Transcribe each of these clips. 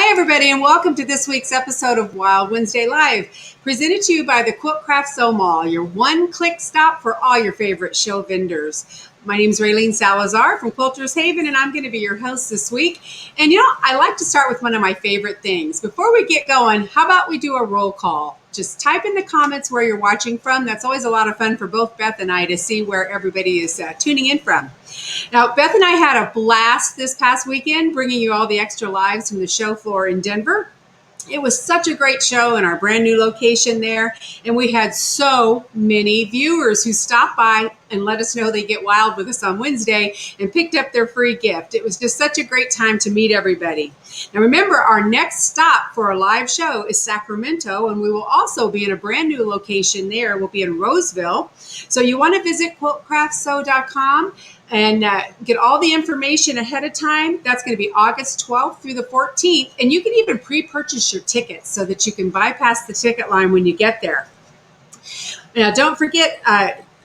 Hi, everybody, and welcome to this week's episode of Wild Wednesday Live, presented to you by the Quilt Craft Sew Mall, your one-click stop for all your favorite show vendors. My name is Raylene Salazar from Quilters Haven, and I'm going to be your host this week. And I like to start with one of my favorite things. Before we get going, how about we do a roll call? Just type in the comments where you're watching from. That's always a lot of fun for both Beth and I to see where everybody is tuning in from. Now, Beth and I had a blast this past weekend bringing you all the extra lives from the show floor in Denver. It was such a great show in our brand new location there, and we had so many viewers who stopped by and let us know they get wild with us on Wednesday and picked up their free gift. It was just such a great time to meet everybody. Now remember, our next stop for a live show is Sacramento, and we will also be in a brand new location there. We'll be in Roseville. So you want to visit quiltcraftsew.com and get all the information ahead of time. That's going to be August 12th through the 14th. And you can even pre-purchase your tickets so that you can bypass the ticket line when you get there. Now, don't forget,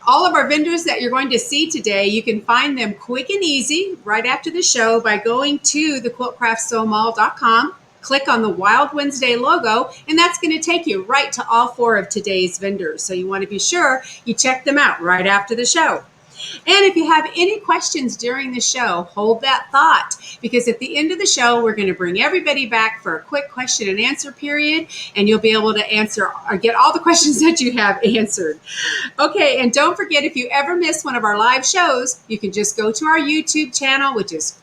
all of our vendors that you're going to see today, you can find them quick and easy right after the show by going to the quiltcraftsewmall.com. Click on the Wild Wednesday logo, and that's going to take you right to all four of today's vendors. So you want to be sure you check them out right after the show. And if you have any questions during the show, hold that thought, because at the end of the show, we're going to bring everybody back for a quick question and answer period, and you'll be able to answer or get all the questions that you have answered. Okay, and don't forget, if you ever miss one of our live shows, you can just go to our YouTube channel, which is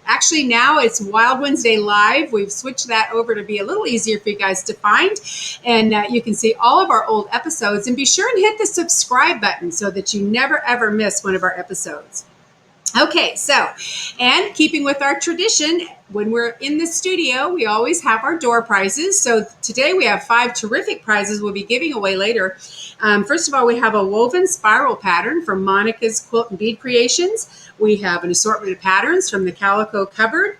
actually now it's Wild Wednesday Live. We've switched that over to be a little easier for you guys to find. And you can see all of our old episodes, and be sure and hit the subscribe button so that you never ever miss one of our episodes. Okay, so, and keeping with our tradition, when we're in the studio, we always have our door prizes. So today we have 5 terrific prizes we'll be giving away later. First of all, we have a woven spiral pattern from Monica's Quilt and Bead Creations. We have an assortment of patterns from the Calico Cupboard,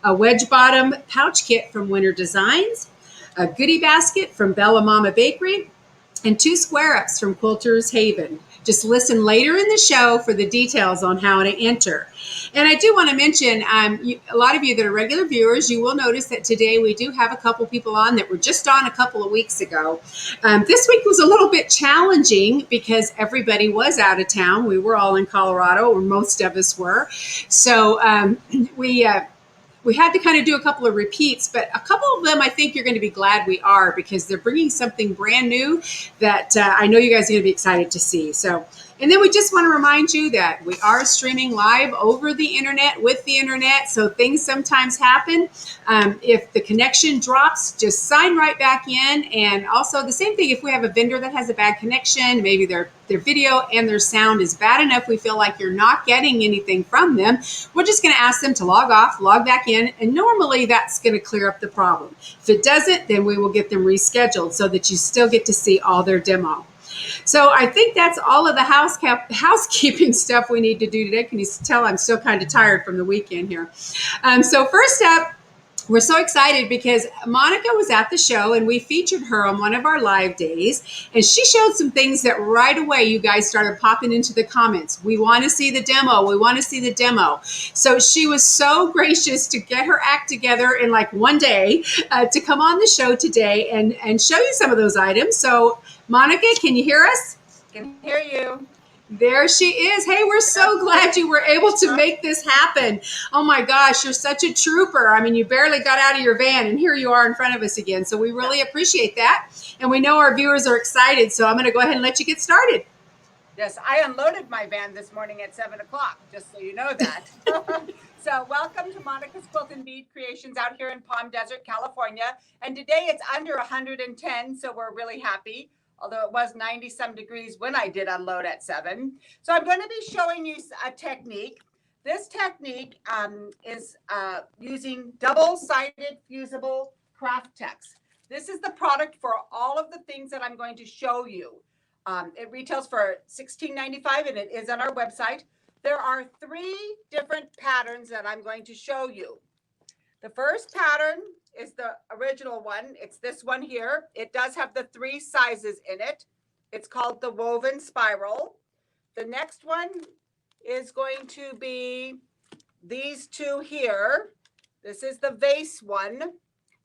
a wedge bottom pouch kit from Winter Designs, a goodie basket from Bella Mama Bakery, and 2 square ups from Quilters Haven. Just listen later in the show for the details on how to enter. And I do want to mention, a lot of you that are regular viewers, you will notice that today we do have a couple people on that were just on a couple of weeks ago. This week was a little bit challenging because everybody was out of town. We were all in Colorado, or most of us were. So we had to kind of do a couple of repeats, but a couple of them I think you're going to be glad we are, because they're bringing something brand new that I know you guys are going to be excited to see. So, and then we just want to remind you that we are streaming live over the internet with the internet, so things sometimes happen. If the connection drops, just sign right back in. And also the same thing, if we have a vendor that has a bad connection, maybe their video and their sound is bad enough, we feel like you're not getting anything from them, we're just going to ask them to log off, log back in, and normally that's going to clear up the problem. If it doesn't, then we will get them rescheduled so that you still get to see all their demo. So I think that's all of the housekeeping stuff we need to do today. Can you tell I'm still kind of tired from the weekend here? So first up, we're so excited because Monica was at the show and we featured her on one of our live days, and she showed some things that right away you guys started popping into the comments. We want to see the demo. We want to see the demo. So she was so gracious to get her act together in like one day to come on the show today and show you some of those items. So Monica, can you hear us? Can hear you. There she is. Hey, we're so glad you were able to make this happen. Oh my gosh, you're such a trooper. I mean, you barely got out of your van and here you are in front of us again. So we really appreciate that. And we know our viewers are excited. So I'm going to go ahead and let you get started. Yes, I unloaded my van this morning at 7 o'clock, just so you know that. So welcome to Monica's Quilt and Bead Creations out here in Palm Desert, California. And today it's under 110, so we're really happy. Although it was 90 some degrees when I did unload at 7. So I'm going to be showing you a technique. This technique is using double-sided fusible craft text. This is the product for all of the things that I'm going to show you. It retails for $16.95 and it is on our website. There are 3 different patterns that I'm going to show you. The first pattern is the original one. It's this one here. It does have the 3 sizes in it. It's called the woven spiral. The next one is going to be these 2 here. This is the vase one.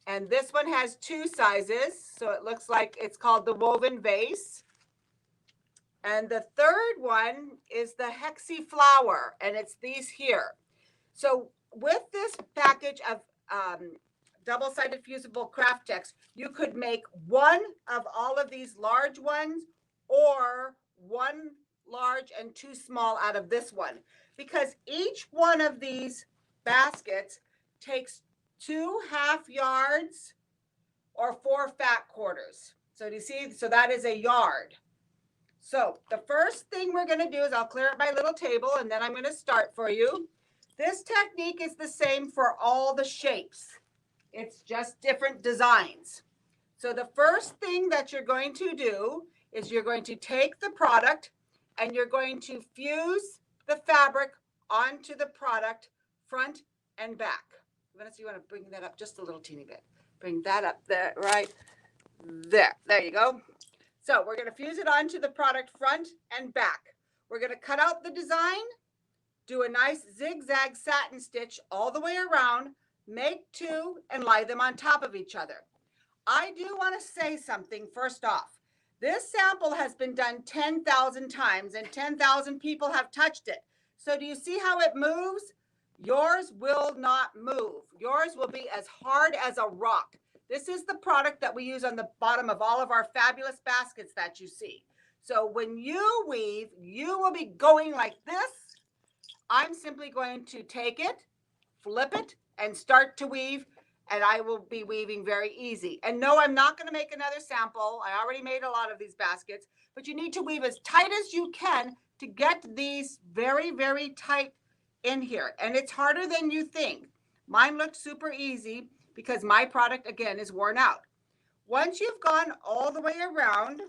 And this one has 2 sizes. So it looks like it's called the woven vase. And the third one is the hexy flower, and it's these here. So with this package of double-sided fusible craft text, you could make one of all of these large ones or one large and 2 small out of this one, because each one of these baskets takes 2 half yards or 4 fat quarters. So do you see? So that is a yard. So the first thing we're going to do is I'll clear up my little table, and then I'm going to start for you. This technique is the same for all the shapes. It's just different designs. So the first thing that you're going to do is you're going to take the product and you're going to fuse the fabric onto the product front and back. Vanessa, you want to bring that up just a little teeny bit. Bring that up there, right there. There you go. So we're going to fuse it onto the product front and back. We're going to cut out the design, do a nice zigzag satin stitch all the way around, make 2 and lie them on top of each other. I do want to say something first off. This sample has been done 10,000 times and 10,000 people have touched it. So do you see how it moves? Yours will not move. Yours will be as hard as a rock. This is the product that we use on the bottom of all of our fabulous baskets that you see. So when you weave, you will be going like this. I'm simply going to take it, flip it, and start to weave, and I will be weaving very easy. And no, I'm not going to make another sample. I already made a lot of these baskets, but you need to weave as tight as you can to get these very, very tight in here. And it's harder than you think. Mine looked super easy because my product, again, is worn out. Once you've gone all the way around,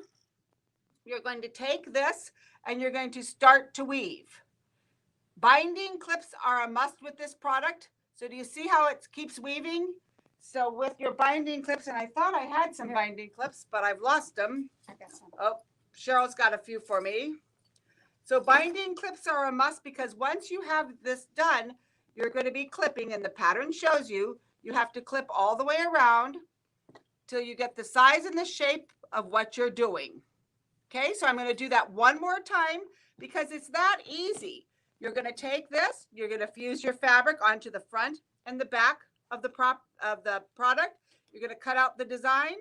you're going to take this and you're going to start to weave. Binding clips are a must with this product. So do you see how it keeps weaving? So with your binding clips, and I thought I had some binding clips, but I've lost them. I got some. Oh, Cheryl's got a few for me. So binding clips are a must because once you have this done, you're going to be clipping, and the pattern shows you, you have to clip all the way around till you get the size and the shape of what you're doing. Okay, so I'm going to do that one more time because it's that easy. You're going to take this, you're going to fuse your fabric onto the front and the back of the product. You're going to cut out the design,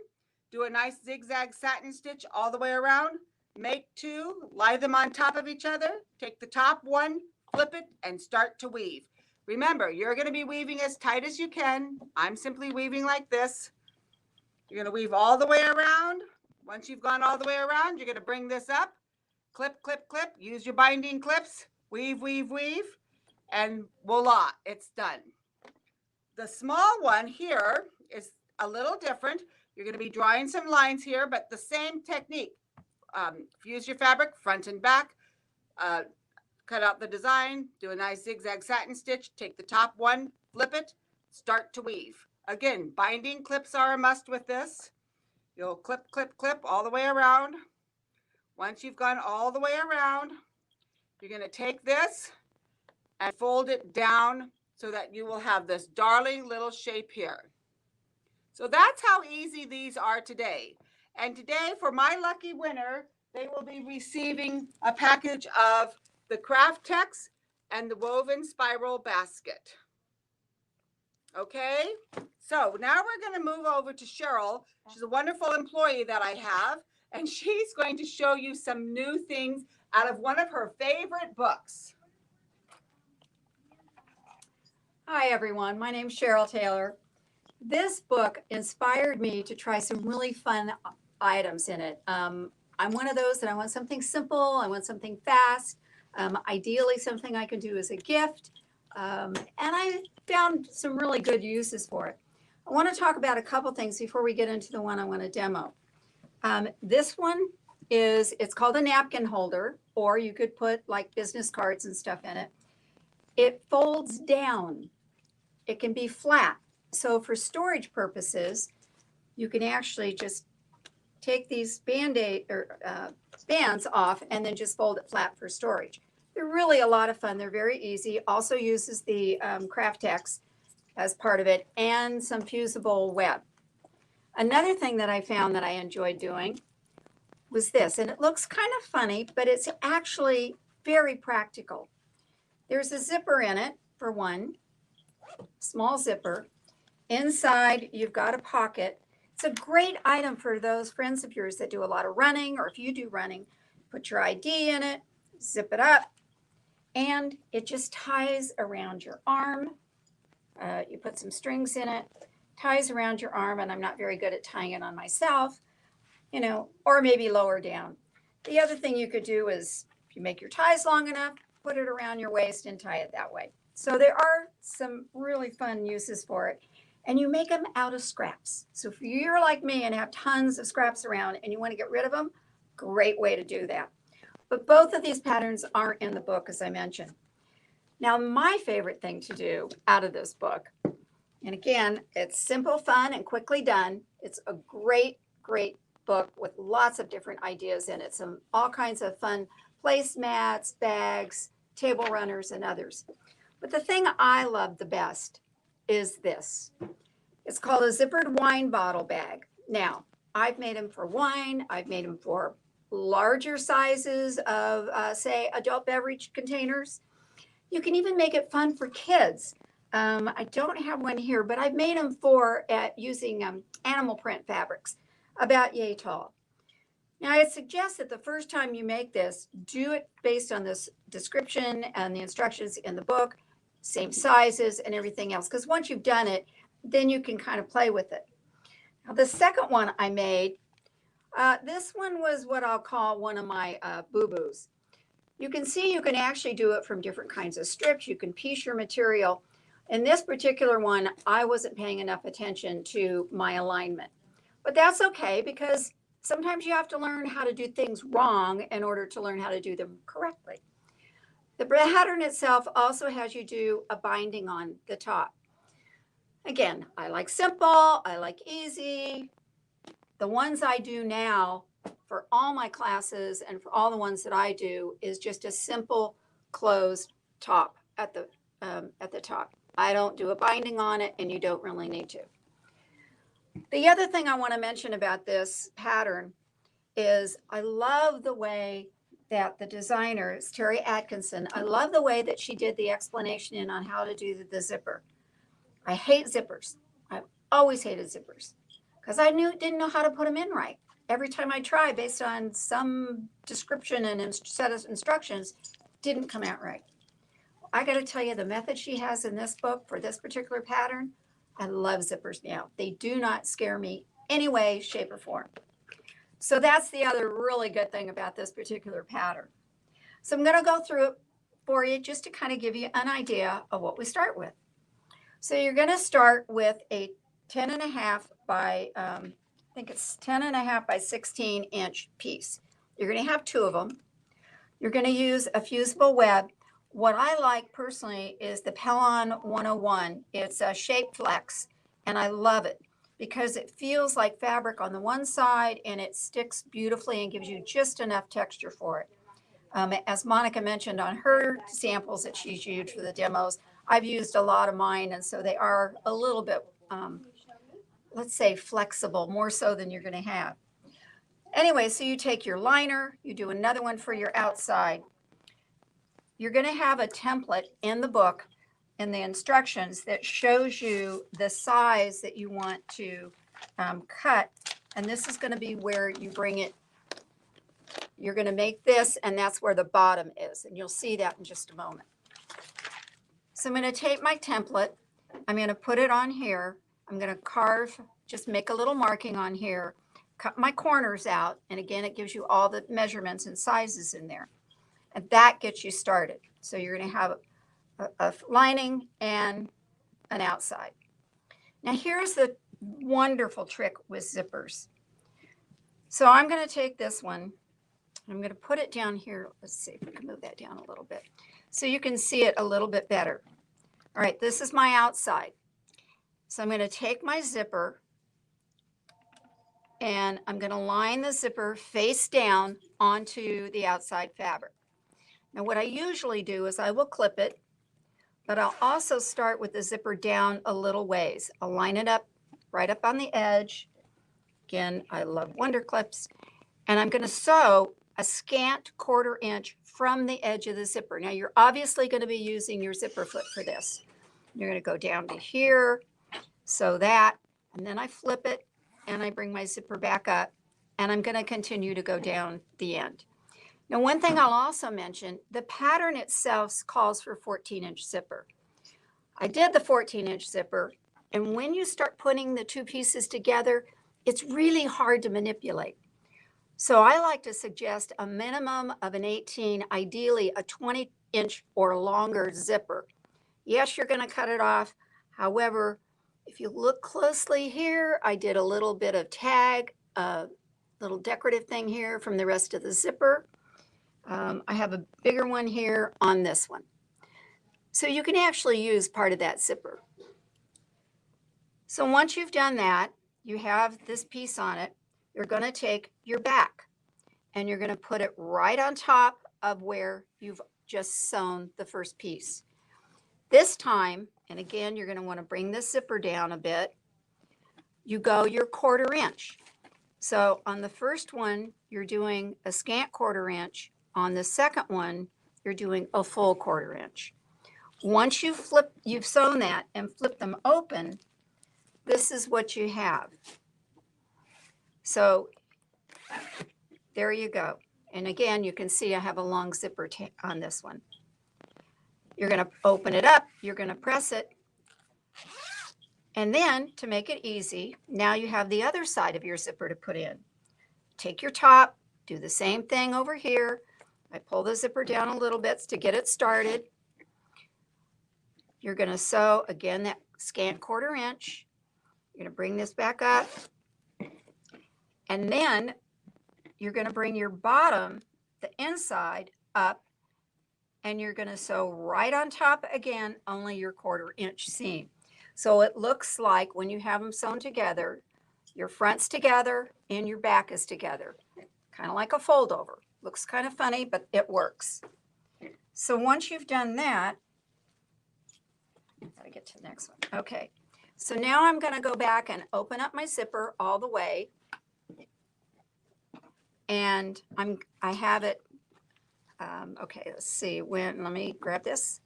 do a nice zigzag satin stitch all the way around, make 2, lie them on top of each other, take the top one, flip it, and start to weave. Remember, you're going to be weaving as tight as you can. I'm simply weaving like this. You're going to weave all the way around. Once you've gone all the way around, you're going to bring this up, clip, clip, clip, use your binding clips, weave, weave, weave, and voila, it's done. The small one here is a little different. You're going to be drawing some lines here, but the same technique. Fuse your fabric front and back, cut out the design, do a nice zigzag satin stitch, take the top one, flip it, start to weave. Again, binding clips are a must with this. You'll clip, clip, clip all the way around. Once you've gone all the way around, you're going to take this and fold it down so that you will have this darling little shape here. So that's how easy these are today. And today, for my lucky winner, they will be receiving a package of the craft text and the woven spiral basket. Okay, so now we're going to move over to Cheryl. She's a wonderful employee that I have, and she's going to show you some new things out of one of her favorite books. Hi, everyone. My name's Cheryl Taylor. This book inspired me to try some really fun items in it. I'm one of those that I want something simple. I want something fast. Ideally, something I can do as a gift. And I found some really good uses for it. I want to talk about a couple things before we get into the one I want to demo. This one it's called a napkin holder, or you could put like business cards and stuff in it. It folds down. It can be flat. So for storage purposes, you can actually just take these Band-Aid or bands off and then just fold it flat for storage. They're really a lot of fun. They're very easy. Also uses the craft text. as part of it, and some fusible web. Another thing that I found that I enjoyed doing was this, and it looks kind of funny, but it's actually very practical. There's a zipper in it, for one, small zipper. Inside, you've got a pocket. It's a great item for those friends of yours that do a lot of running, or if you do running, put your ID in it, zip it up, and it just ties around your arm. You put some strings in it, ties around your arm, and I'm not very good at tying it on myself, you know, or maybe lower down. The other thing you could do is, if you make your ties long enough, put it around your waist and tie it that way. So there are some really fun uses for it. And you make them out of scraps. So if you're like me and have tons of scraps around and you want to get rid of them, great way to do that. But both of these patterns are in the book, as I mentioned. Now, my favorite thing to do out of this book, and again, it's simple, fun, and quickly done. It's a great, great book with lots of different ideas in it. Some all kinds of fun placemats, bags, table runners, and others. But the thing I love the best is this. It's called a zippered wine bottle bag. Now, I've made them for wine. I've made them for larger sizes of, say, adult beverage containers. You can even make it fun for kids. I don't have one here, but I've made them for using animal print fabrics, about yay tall. Now, I suggest that the first time you make this, do it based on this description and the instructions in the book, same sizes and everything else. Because once you've done it, then you can kind of play with it. Now, the second one I made, this one was what I'll call one of my boo-boos. You can see you can actually do it from different kinds of strips. You can piece your material. In this particular one, I wasn't paying enough attention to my alignment. But that's okay, because sometimes you have to learn how to do things wrong in order to learn how to do them correctly. The pattern itself also has you do a binding on the top. Again, I like simple, I like easy. The ones I do now for all my classes and for all the ones that I do is just a simple closed top at the top. I don't do a binding on it, and you don't really need to. The other thing I want to mention about this pattern is I love the way that the designer, Terry Atkinson, I love the way that she did the explanation in on how to do the zipper. I hate zippers. I've always hated zippers because I didn't know how to put them in right. Every time I try, based on some description and set of instructions, didn't come out right. I got to tell you, the method she has in this book for this particular pattern, I love zippers now. They do not scare me any way, shape, or form. So that's the other really good thing about this particular pattern. So I'm going to go through it for you just to kind of give you an idea of what we start with. So you're going to start with a 10.5 by, I think it's 10.5 by 16 inch piece. You're going to have two of them. You're going to use a fusible web. What I like personally is the Pellon 101. It's a Shape Flex, and I love it because it feels like fabric on the one side and it sticks beautifully and gives you just enough texture for it. As Monica mentioned on her samples that she's used for the demos, I've used a lot of mine, and so they are a little bit, let's say, flexible, more so than you're going to have. Anyway, so you take your liner, you do another one for your outside. You're going to have a template in the book in the instructions that shows you the size that you want to cut. And this is going to be where you bring it. You're going to make this, and that's where the bottom is. And you'll see that in just a moment. So I'm going to take my template. I'm going to put it on here. I'm going to carve, just make a little marking on here, cut my corners out. And again, it gives you all the measurements and sizes in there. And that gets you started. So you're going to have a lining and an outside. Now here's the wonderful trick with zippers. So I'm going to take this one. I'm going to put it down here. Let's see if we can move that down a little bit so you can see it a little bit better. All right, this is my outside. So I'm going to take my zipper and I'm going to line the zipper face down onto the outside fabric. Now what I usually do is I will clip it but I'll also start with the zipper down a little ways. I'll line it up right up on the edge. Again, I love Wonder Clips. And I'm going to sew a scant 1/4 inch from the edge of the zipper. Now you're obviously going to be using your zipper foot for this. You're going to go down to here, sew that, and then I flip it and I bring my zipper back up, and I'm going to continue to go down the end. Now, one thing I'll also mention, the pattern itself calls for 14-inch zipper. I did the 14-inch zipper, and when you start putting the two pieces together, it's really hard to manipulate. So I like to suggest a minimum of an 18, ideally a 20-inch or longer zipper. Yes, you're going to cut it off. However, if you look closely here, I did a little bit of tag, a little decorative thing here from the rest of the zipper. I have a bigger one here on this one. So you can actually use part of that zipper. So once you've done that, you have this piece on it. You're going to take your back and you're going to put it right on top of where you've just sewn the first piece. This time, and again, you're going to want to bring this zipper down a bit. You go your 1/4 inch. So on the first one, you're doing a scant 1/4 inch. On the second one, you're doing a full 1/4 inch. Once you've sewn that and flipped them open, this is what you have. So there you go. And again, you can see I have a long zipper on this one. You're going to open it up. You're going to press it. And then to make it easy, now you have the other side of your zipper to put in. Take your top, do the same thing over here. I pull the zipper down a little bit to get it started. You're going to sew, again, that scant 1/4 inch. You're going to bring this back up. And then you're going to bring your bottom, the inside, up. And you're going to sew right on top again, only your 1/4 inch seam. So it looks like when you have them sewn together, your front's together and your back is together. Kind of like a fold over. Looks kind of funny, but it works. So once you've done that, gotta get to the next one. Okay. So now I'm going to go back and open up my zipper all the way. And I have it. Okay, let's see. Let me grab this.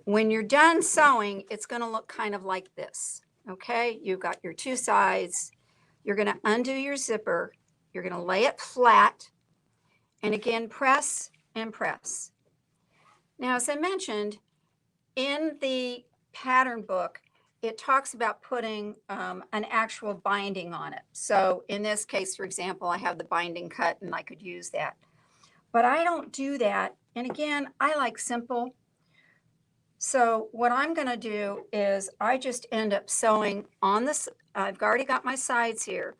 When you're done sewing, it's going to look kind of like this. Okay, you've got your two sides. You're going to undo your zipper. You're going to lay it flat. And again, press and press. Now, as I mentioned, in the pattern book, it talks about putting an actual binding on it. So in this case, for example, I have the binding cut and I could use that. But I don't do that. And again, I like simple. So what I'm going to do is I just end up sewing on this. I've already got my sides here.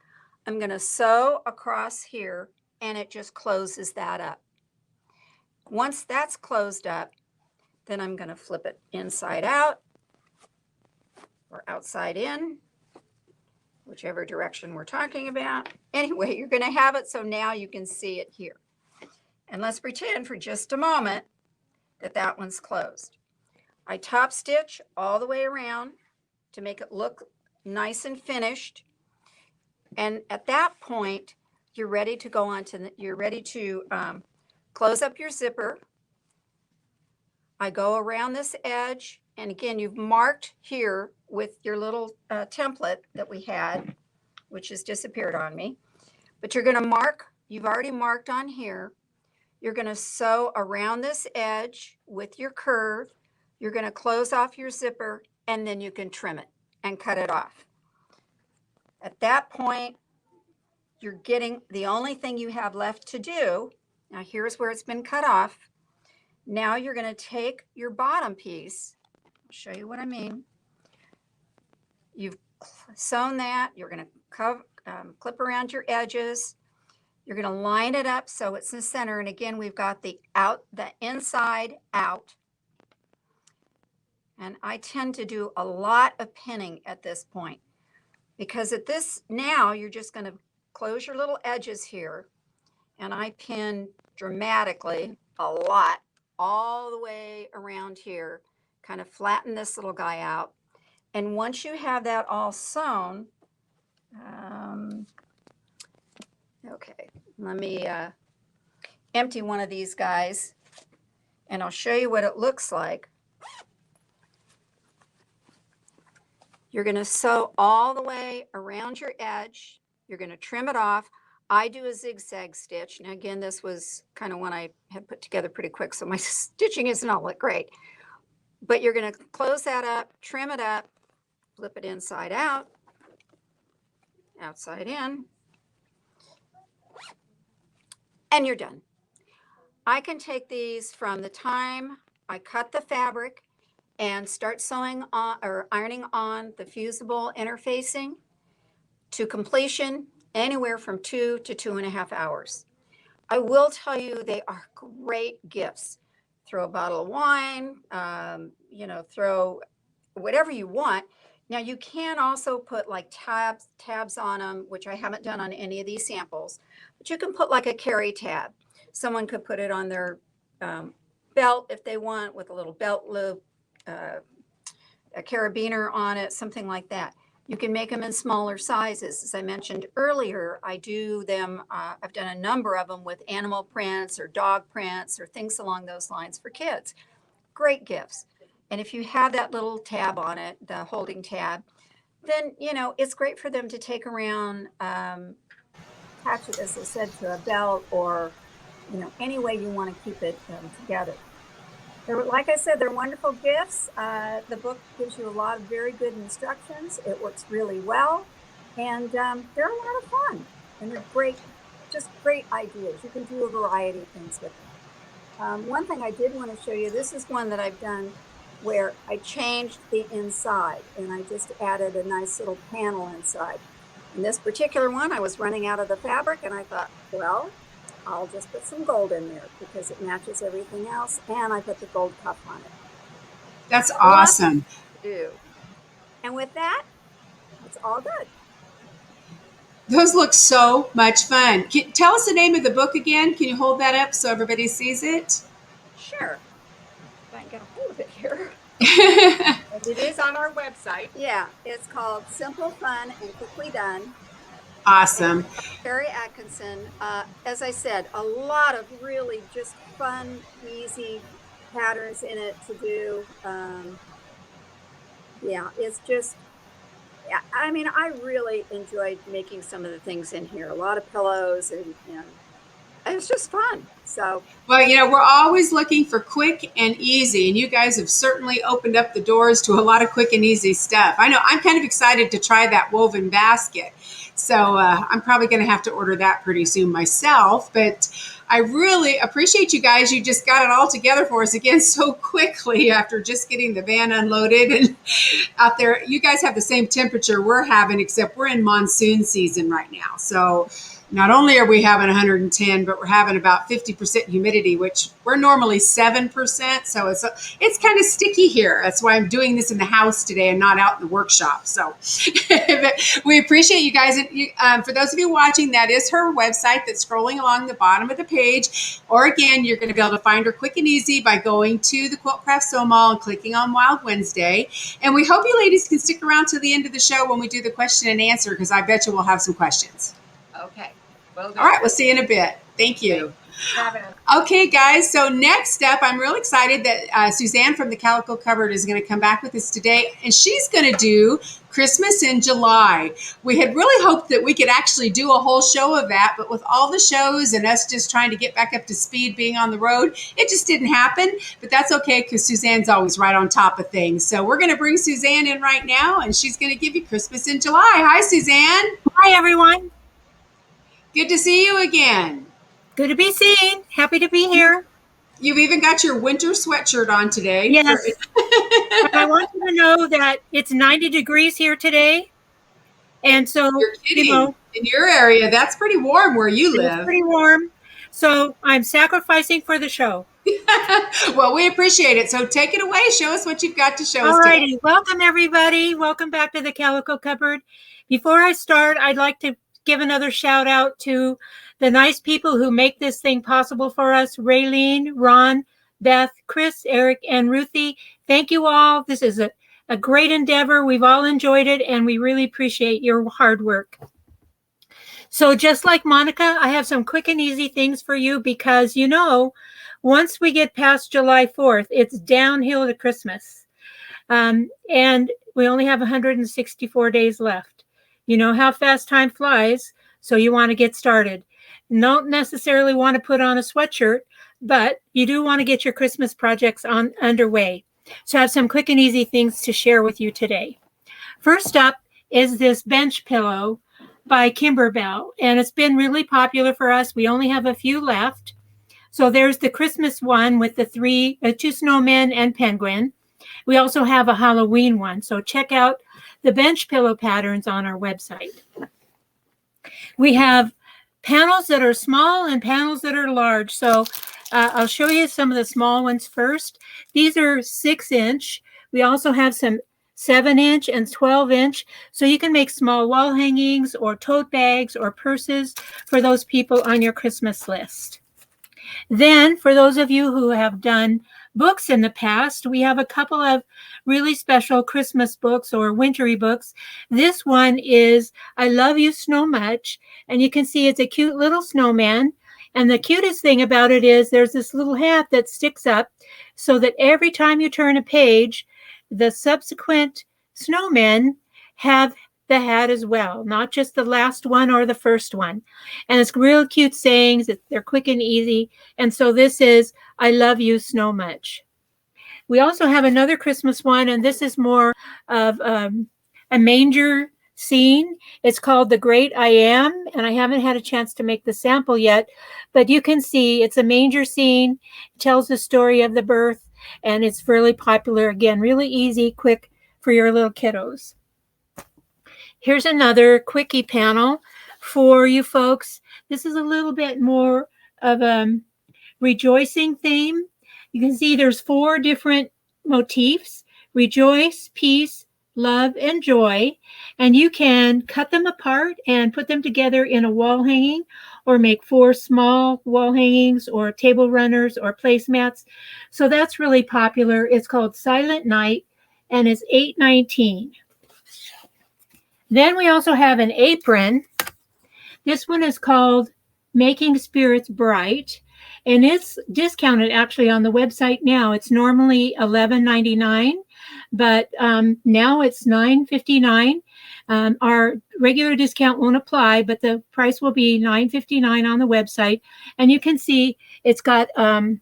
I'm going to sew across here and it just closes that up. Once that's closed up, then I'm going to flip it inside out or outside in, whichever direction we're talking about. Anyway, you're going to have it so now you can see it here. And let's pretend for just a moment that that one's closed. I top stitch all the way around to make it look nice and finished. And at that point, you're ready to go on to you're ready to close up your zipper. I go around this edge, and again, you've marked here with your little template that we had, which has disappeared on me. But you're going to mark, you've already marked on here. You're going to sew around this edge with your curve. You're going to close off your zipper, and then you can trim it and cut it off. At that point, you're getting the only thing you have left to do. Now, here's where it's been cut off. Now you're going to take your bottom piece. I'll show you what I mean. You've sewn that. You're going to clip around your edges. You're going to line it up so it's in the center. And again, we've got the inside out. And I tend to do a lot of pinning at this point because at this now you're just going to close your little edges here. And I pin dramatically a lot all the way around here, kind of flatten this little guy out. And once you have that all sewn, okay, let me empty one of these guys and I'll show you what it looks like. You're going to sew all the way around your edge. You're going to trim it off. I do a zigzag stitch. Now again, this was kind of one I had put together pretty quick, so my stitching is not look great. But you're going to close that up, trim it up, flip it inside out, outside in, and you're done. I can take these from the time I cut the fabric and start sewing on or ironing on the fusible interfacing to completion, anywhere from 2 to 2.5 hours. I will tell you, they are great gifts. Throw a bottle of wine, you know, throw whatever you want. Now you can also put like tabs on them, which I haven't done on any of these samples, but you can put like a carry tab. Someone could put it on their belt if they want, with a little belt loop, a carabiner on it, something like that. You can make them in smaller sizes. As I mentioned earlier, I do them, I've done a number of them with animal prints or dog prints or things along those lines for kids. Great gifts. And if you have that little tab on it, the holding tab, then, you know, it's great for them to take around, attach it, as I said, to a belt or, you know, any way you want to keep it together. Like I said, they're wonderful gifts. The book gives you a lot of very good instructions. It works really well. And they're a lot of fun. And they're great, just great ideas. You can do a variety of things with them. One thing I did want to show you, this is one that I've done where I changed the inside. And I just added a nice little panel inside. In this particular one, I was running out of the fabric. And I thought, well, I'll just put some gold in there because it matches everything else. And I put the gold cuff on it. That's awesome. And with that, it's all good. Those look so much fun. Tell us the name of the book again. Can you hold that up so everybody sees it? Sure. If I can get a hold of it here. It is on our website. Yeah, it's called Simple, Fun, and Quickly Done. Awesome. Terry Atkinson. As I said, a lot of really just fun, easy patterns in it to do. Yeah, it's just, I mean, I really enjoyed making some of the things in here. A lot of pillows and it was just fun. So, well, you know, we're always looking for quick and easy, and you guys have certainly opened up the doors to a lot of quick and easy stuff. I know I'm kind of excited to try that woven basket. So I'm probably going to have to order that pretty soon myself. But I really appreciate you guys. You just got it all together for us again so quickly after just getting the van unloaded and out there. You guys have the same temperature we're having, except we're in monsoon season right now. So not only are we having 110, but we're having about 50% humidity, which we're normally 7%. So it's kind of sticky here. That's why I'm doing this in the house today and not out in the workshop. So we appreciate you guys. For those of you watching, that is her website that's scrolling along the bottom of the page. Or again, you're going to be able to find her quick and easy by going to the Quilt Craft Sew Mall and clicking on Wild Wednesday. And we hope you ladies can stick around to the end of the show when we do the question and answer, because I bet you we'll have some questions. Okay. Well, all right, we'll see you in a bit. Thank you. Okay, guys, so next up, I'm real excited that Suzanne from the Calico Cupboard is going to come back with us today, and she's going to do Christmas in July. We had really hoped that we could actually do a whole show of that, but with all the shows and us just trying to get back up to speed being on the road, it just didn't happen, but that's okay because Suzanne's always right on top of things. So we're going to bring Suzanne in right now, and she's going to give you Christmas in July. Hi, Suzanne. Hi, everyone. Good to see you again. Good to be seen. Happy to be here. You've even got your winter sweatshirt on today. Yes. I want you to know that it's 90 degrees here today. And so, you're kidding. In your area, that's pretty warm where you live. It's pretty warm. So I'm sacrificing for the show. Well, we appreciate it. So take it away. Show us what you've got to show us today. Alrighty. Welcome, everybody. Welcome back to the Calico Cupboard. Before I start, I'd like to give another shout out to the nice people who make this thing possible for us. Raylene, Ron, Beth, Chris, Eric, and Ruthie. Thank you all. This is a great endeavor. We've all enjoyed it, and we really appreciate your hard work. So just like Monica, I have some quick and easy things for you because, once we get past July 4th, it's downhill to Christmas. And we only have 164 days left. You know how fast time flies, so you want to get started. Don't necessarily want to put on a sweatshirt, but you do want to get your Christmas projects underway. So I have some quick and easy things to share with you today. First up is this bench pillow by Kimberbell, and it's been really popular for us. We only have a few left. So there's the Christmas one with the two snowmen and penguin. We also have a Halloween one. So check out the bench pillow patterns on our website. We have panels that are small and panels that are large. So I'll show you some of the small ones first. These are 6-inch. We also have some 7-inch and 12-inch. So you can make small wall hangings or tote bags or purses for those people on your Christmas list. Then for those of you who have done books in the past, we have a couple of really special Christmas books or wintry books. This one is I Love You So Much, and you can see it's a cute little snowman. And the cutest thing about it is there's this little hat that sticks up so that every time you turn a page, the subsequent snowmen have the hat as well, not just the last one or the first one. And it's real cute sayings. They're quick and easy. And so this is I Love You So Much. We also have another Christmas one, and this is more of a manger scene. It's called The Great I Am, and I haven't had a chance to make the sample yet, but you can see it's a manger scene. It tells the story of the birth, and it's really popular. Again, really easy, quick for your little kiddos. Here's another quickie panel for you folks. This is a little bit more of a rejoicing theme. You can see there's 4 different motifs: rejoice, peace, love, and joy. And you can cut them apart and put them together in a wall hanging, or make 4 small wall hangings or table runners or placemats. So that's really popular. It's called Silent Night, and it's $8.19. Then we also have an apron. This one is called Making Spirits Bright, and it's discounted actually on the website now. It's normally $11.99, but now it's $9.59. Our regular discount won't apply, but the price will be $9.59 on the website. And you can see it's got a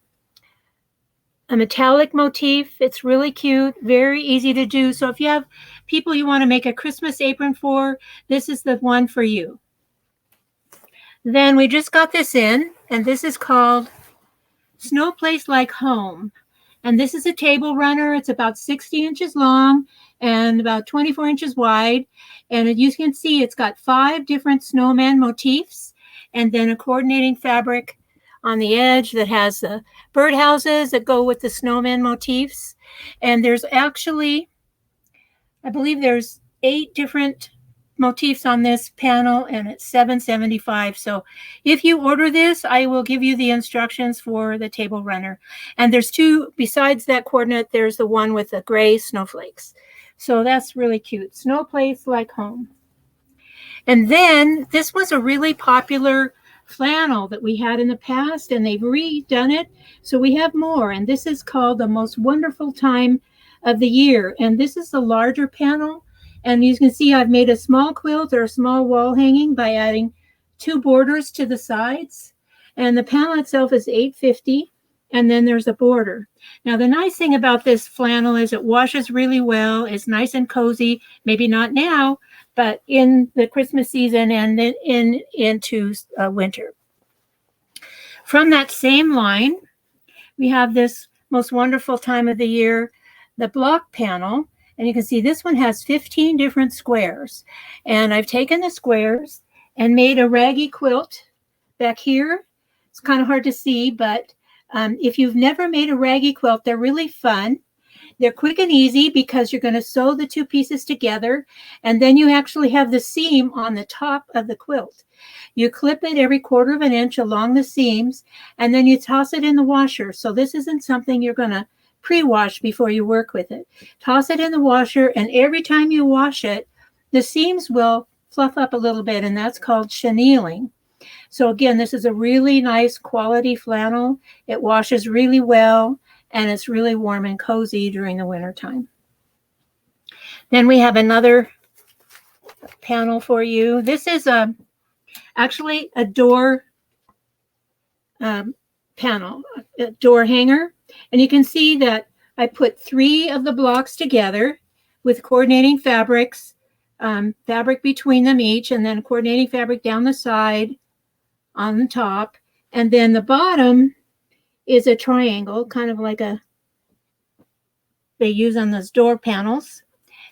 metallic motif. It's really cute, very easy to do. So if you have people you want to make a Christmas apron for, this is the one for you. Then we just got this in, and this is called Snow Place Like Home. And this is a table runner. It's about 60 inches long and about 24 inches wide. And you can see it's got 5 different snowman motifs, and then a coordinating fabric on the edge that has the birdhouses that go with the snowman motifs. And there's actually, I believe there's 8 different motifs on this panel, and it's $7.75. So if you order this, I will give you the instructions for the table runner. And there's 2, besides that coordinate, there's the one with the gray snowflakes. So that's really cute. Snow Place Like Home. And then this was a really popular flannel that we had in the past, and they've redone it. So we have more, and this is called The Most Wonderful Time of the Year. And this is the larger panel. And you can see I've made a small quilt or a small wall hanging by adding 2 borders to the sides. And the panel itself is $8.50. And then there's a border. Now, the nice thing about this flannel is it washes really well. It's nice and cozy. Maybe not now, but in the Christmas season and then into winter. From that same line, we have this Most Wonderful Time of the Year, the block panel. And you can see this one has 15 different squares. And I've taken the squares and made a raggy quilt back here. It's kind of hard to see, but if you've never made a raggy quilt, they're really fun. They're quick and easy because you're going to sew the two pieces together, and then you actually have the seam on the top of the quilt. You clip it every 1/4 inch along the seams, and then you toss it in the washer. So this isn't something you're going to pre-wash before you work with it. Toss it in the washer, and every time you wash it, the seams will fluff up a little bit, and that's called chenilling. So again, this is a really nice quality flannel. It washes really well, and it's really warm and cozy during the winter time. Then we have another panel for you. This is actually a door panel, a door hanger. And you can see that I put 3 of the blocks together with coordinating fabrics, fabric between them each, and then coordinating fabric down the side on the top. And then the bottom is a triangle, kind of like they use on those door panels.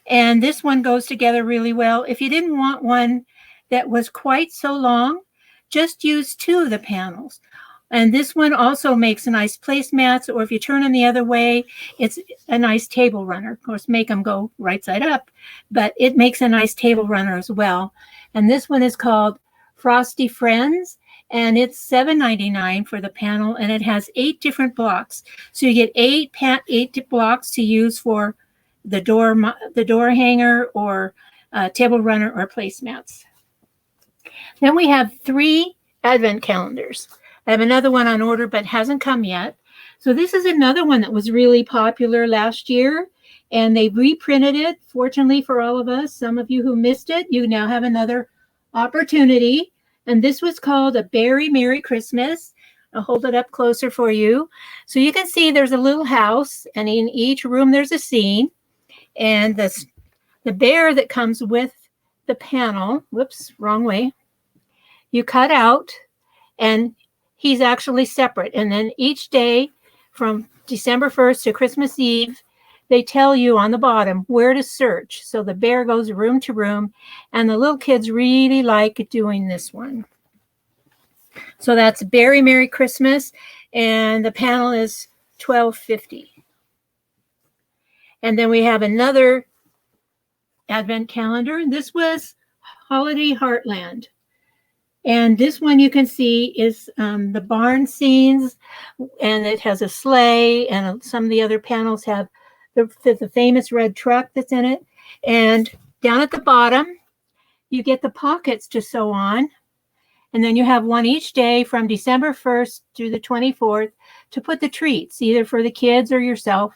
And this one goes together really well. If you didn't want one that was quite so long, just use 2 of the panels. And this one also makes nice placemats, or if you turn them the other way, it's a nice table runner. Of course, make them go right side up, but it makes a nice table runner as well. And this one is called Frosty Friends, and it's $7.99 for the panel, and it has 8 different blocks. So you get 8 blocks to use for the door hanger or table runner or placemats. Then we have 3 advent calendars. I have another one on order, but hasn't come yet. So this is another one that was really popular last year, and they reprinted it. Fortunately for all of us, some of you who missed it, you now have another opportunity. And this was called A Very Merry Christmas. I'll hold it up closer for you. So you can see there's a little house, and in each room there's a scene. And the bear that comes with the panel, whoops, wrong way, you cut out, and he's actually separate. And then each day from December 1st to Christmas Eve, they tell you on the bottom where to search. So the bear goes room to room, and the little kids really like doing this one. So that's Very Merry Christmas, and the panel is $12.50. And then we have another advent calendar. This was Holiday Heartland. And this one you can see is the barn scenes, and it has a sleigh, and some of the other panels have the famous red truck that's in it. And down at the bottom, you get the pockets to sew on. And then you have one each day from December 1st through the 24th to put the treats, either for the kids or yourself.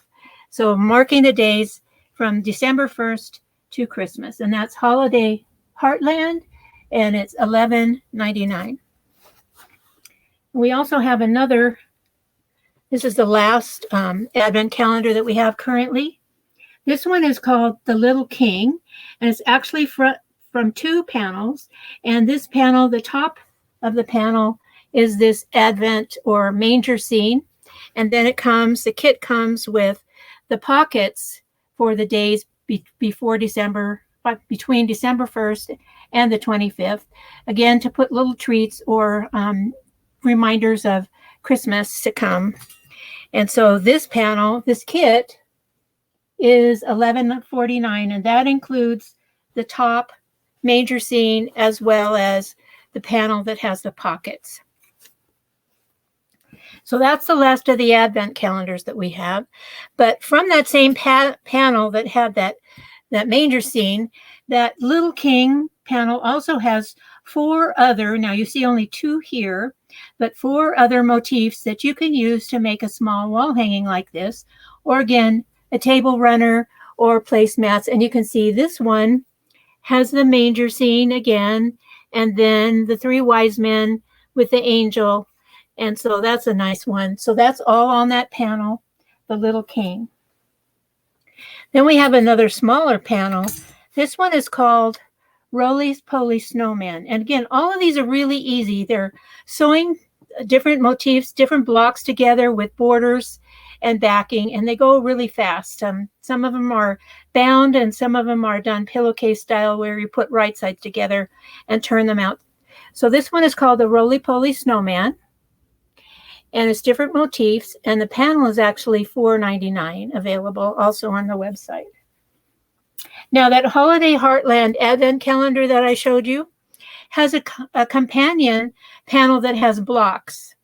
So marking the days from December 1st to Christmas. And that's Holiday Heartland, and it's $11.99. We also have another, this is the last advent calendar that we have currently. This one is called The Little King, and it's actually from 2 panels. And this panel, the top of the panel, is this advent or manger scene. And then the kit comes with the pockets for the days before December, between December 1st and the 25th, again, to put little treats or reminders of Christmas to come. And so this kit is $11.49, and that includes the top manger scene as well as the panel that has the pockets. So that's the last of the advent calendars that we have. But from that same panel that had that manger scene, that Little King panel also has 4 other, now you see only 2 here, but 4 other motifs that you can use to make a small wall hanging like this, or again, a table runner or placemats. And you can see this one has the manger scene again, and then the 3 wise men with the angel. And so that's a nice one. So that's all on that panel, the Little King. Then we have another smaller panel. This one is called Roly-Poly Snowman. And again, all of these are really easy. They're sewing different motifs, different blocks together with borders and backing, and they go really fast. Some of them are bound, and some of them are done pillowcase style, where you put right sides together and turn them out. So this one is called the Roly-Poly Snowman. and it's different motifs, and the panel is actually $4.99 available also on the website. Now that Holiday Heartland Advent Calendar that I showed you has a companion panel that has blocks.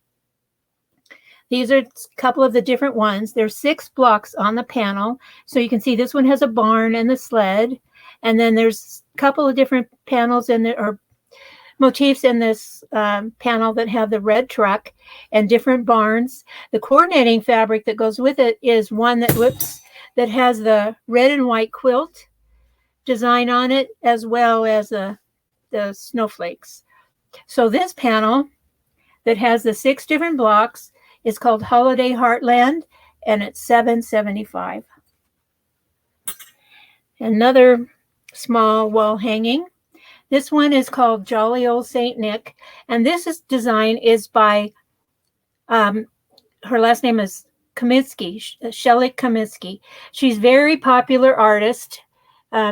These are a couple of the different ones. There's 6 blocks on the panel. So you can see this one has a barn and the sled. And then there's a couple of different panels in there, or motifs in this panel that have the red truck and different barns. The coordinating fabric that goes with it is one that has the red and white quilt design on it, as well as the snowflakes. So this panel that has the 6 different blocks is called Holiday Heartland, and it's $7.75. Another small wall hanging. This one is called Jolly Old Saint Nick, and this design is by, her last name is Kaminsky, Cheryl Kaminsky. She's a very popular artist.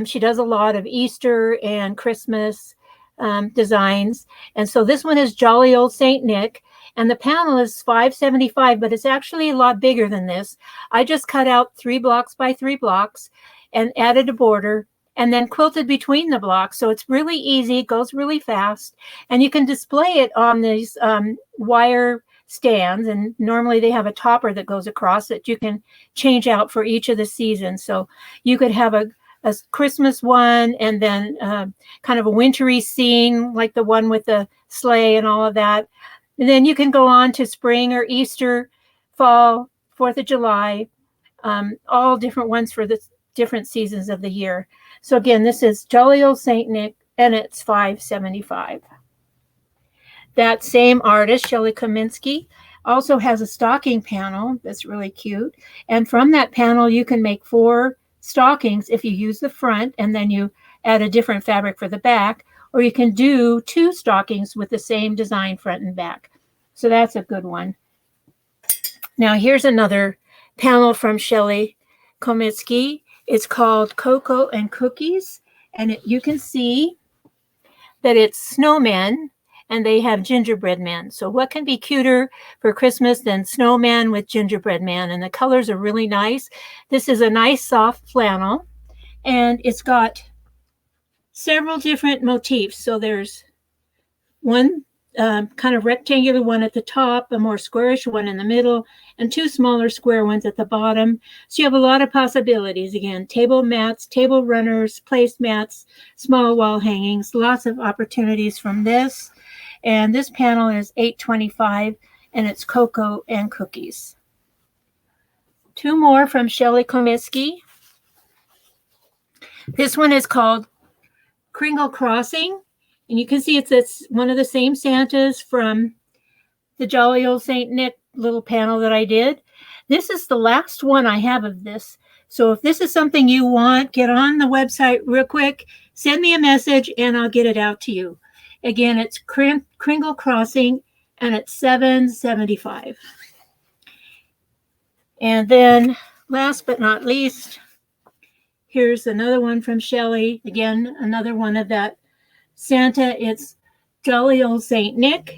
She does a lot of Easter and Christmas designs. And so this one is Jolly Old Saint Nick, and the panel is $5.75, but it's actually a lot bigger than this. I just cut out 3 blocks by 3 blocks and added a border and then quilted between the blocks. So it's really easy, it goes really fast, and you can display it on these wire stands, and normally they have a topper that goes across that you can change out for each of the seasons. So you could have a Christmas one, and then kind of a wintry scene like the one with the sleigh and all of that. And then you can go on to spring or Easter, fall, 4th of July, all different ones for the different seasons of the year. So again, this is Jolly Old Saint Nick, and it's $5.75. That same artist, Cheryl Kaminsky, also has a stocking panel that's really cute. And from that panel, you can make 4 stockings if you use the front, and then you add a different fabric for the back, or you can do 2 stockings with the same design front and back. So that's a good one. Now here's another panel from Cheryl Kaminsky. It's called Cocoa and Cookies, and you can see that it's snowmen, and they have gingerbread men. So what can be cuter for Christmas than snowman with gingerbread man? And the colors are really nice. This is a nice soft flannel, and it's got several different motifs. So there's one kind of rectangular one at the top, a more squarish one in the middle, and 2 smaller square ones at the bottom. So you have a lot of possibilities. Again, table mats, table runners, placemats, small wall hangings, lots of opportunities from this. And this panel is $8.25, and it's Cocoa and Cookies. 2 more from Cheryl Kaminsky. This one is called Kringle Crossing, and you can see it's one of the same Santas from the Jolly Old Saint Nick little panel that I did. This is the last one I have of this. So if this is something you want, get on the website real quick, send me a message, and I'll get it out to you. Again, it's Kringle Crossing, and it's $7.75. And then last but not least, here's another one from Cheryl. Again, another one of that Santa. It's Jolly Old Saint Nick,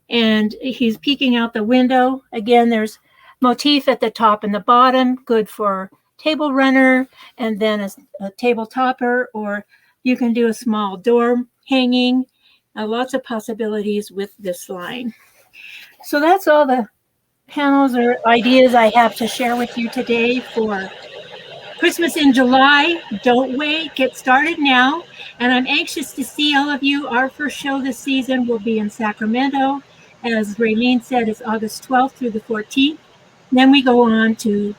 and he's peeking out the window. Again, there's motif at the top and the bottom, good for table runner, and then a table topper, or you can do a small door hanging. Lots of possibilities with this line. So that's all the panels or ideas I have to share with you today for Christmas in July. Don't wait, get started now. And I'm anxious to see all of you. Our first show this season will be in Sacramento. As Raylene said, it's August 12th through the 14th. Then we go on to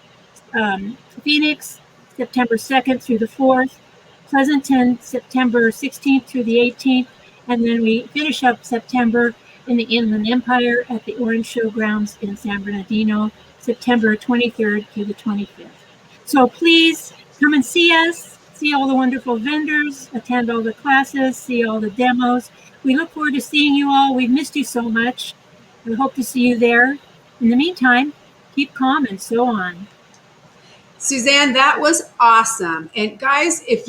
Phoenix, September 2nd through the 4th. Pleasanton, September 16th through the 18th. And then we finish up September in the Inland Empire at the Orange Showgrounds in San Bernardino, September 23rd through the 25th. So please come and see us, see all the wonderful vendors, attend all the classes, see all the demos. We look forward to seeing you all. We've missed you so much. We hope to see you there. In the meantime, keep calm and sew on. Suzanne, that was awesome. And guys, if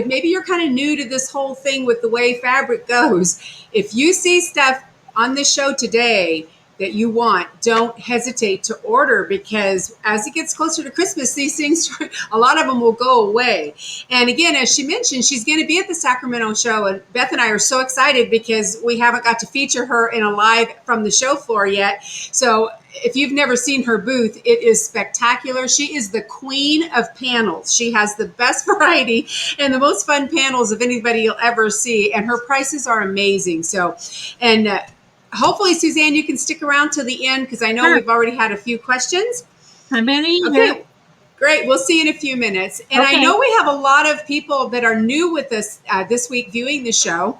maybe you're kind of new to this whole thing with the way fabric goes, if you see stuff on this show today that you want, don't hesitate to order, because as it gets closer to Christmas, these things, a lot of them will go away. And again, as she mentioned, she's going to be at the Sacramento show, and Beth and I are so excited because we haven't got to feature her in a live from the show floor yet. So if you've never seen her booth, it is spectacular. She is the queen of panels. She has the best variety and the most fun panels of anybody you'll ever see, and her prices are amazing. So, and hopefully, Suzanne, you can stick around to the end, because I know we've already had a few questions. I'm in here. Okay, great. We'll see you in a few minutes. And I know we have a lot of people that are new with us this week viewing the show.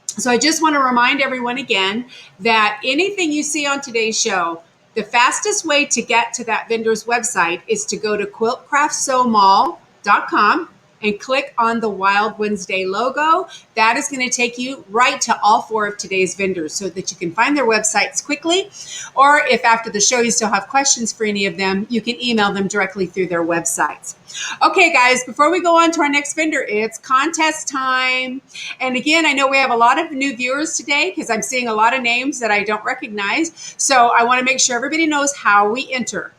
So I just want to remind everyone again that anything you see on today's show, the fastest way to get to that vendor's website is to go to quiltcraftsomall.com and click on the Wild Wednesday logo. That is going to take you right to all 4 of today's vendors so that you can find their websites quickly. Or if after the show you still have questions for any of them, you can email them directly through their websites. Okay, guys, before we go on to our next vendor, it's contest time. And again, I know we have a lot of new viewers today because I'm seeing a lot of names that I don't recognize. So I want to make sure everybody knows how we enter.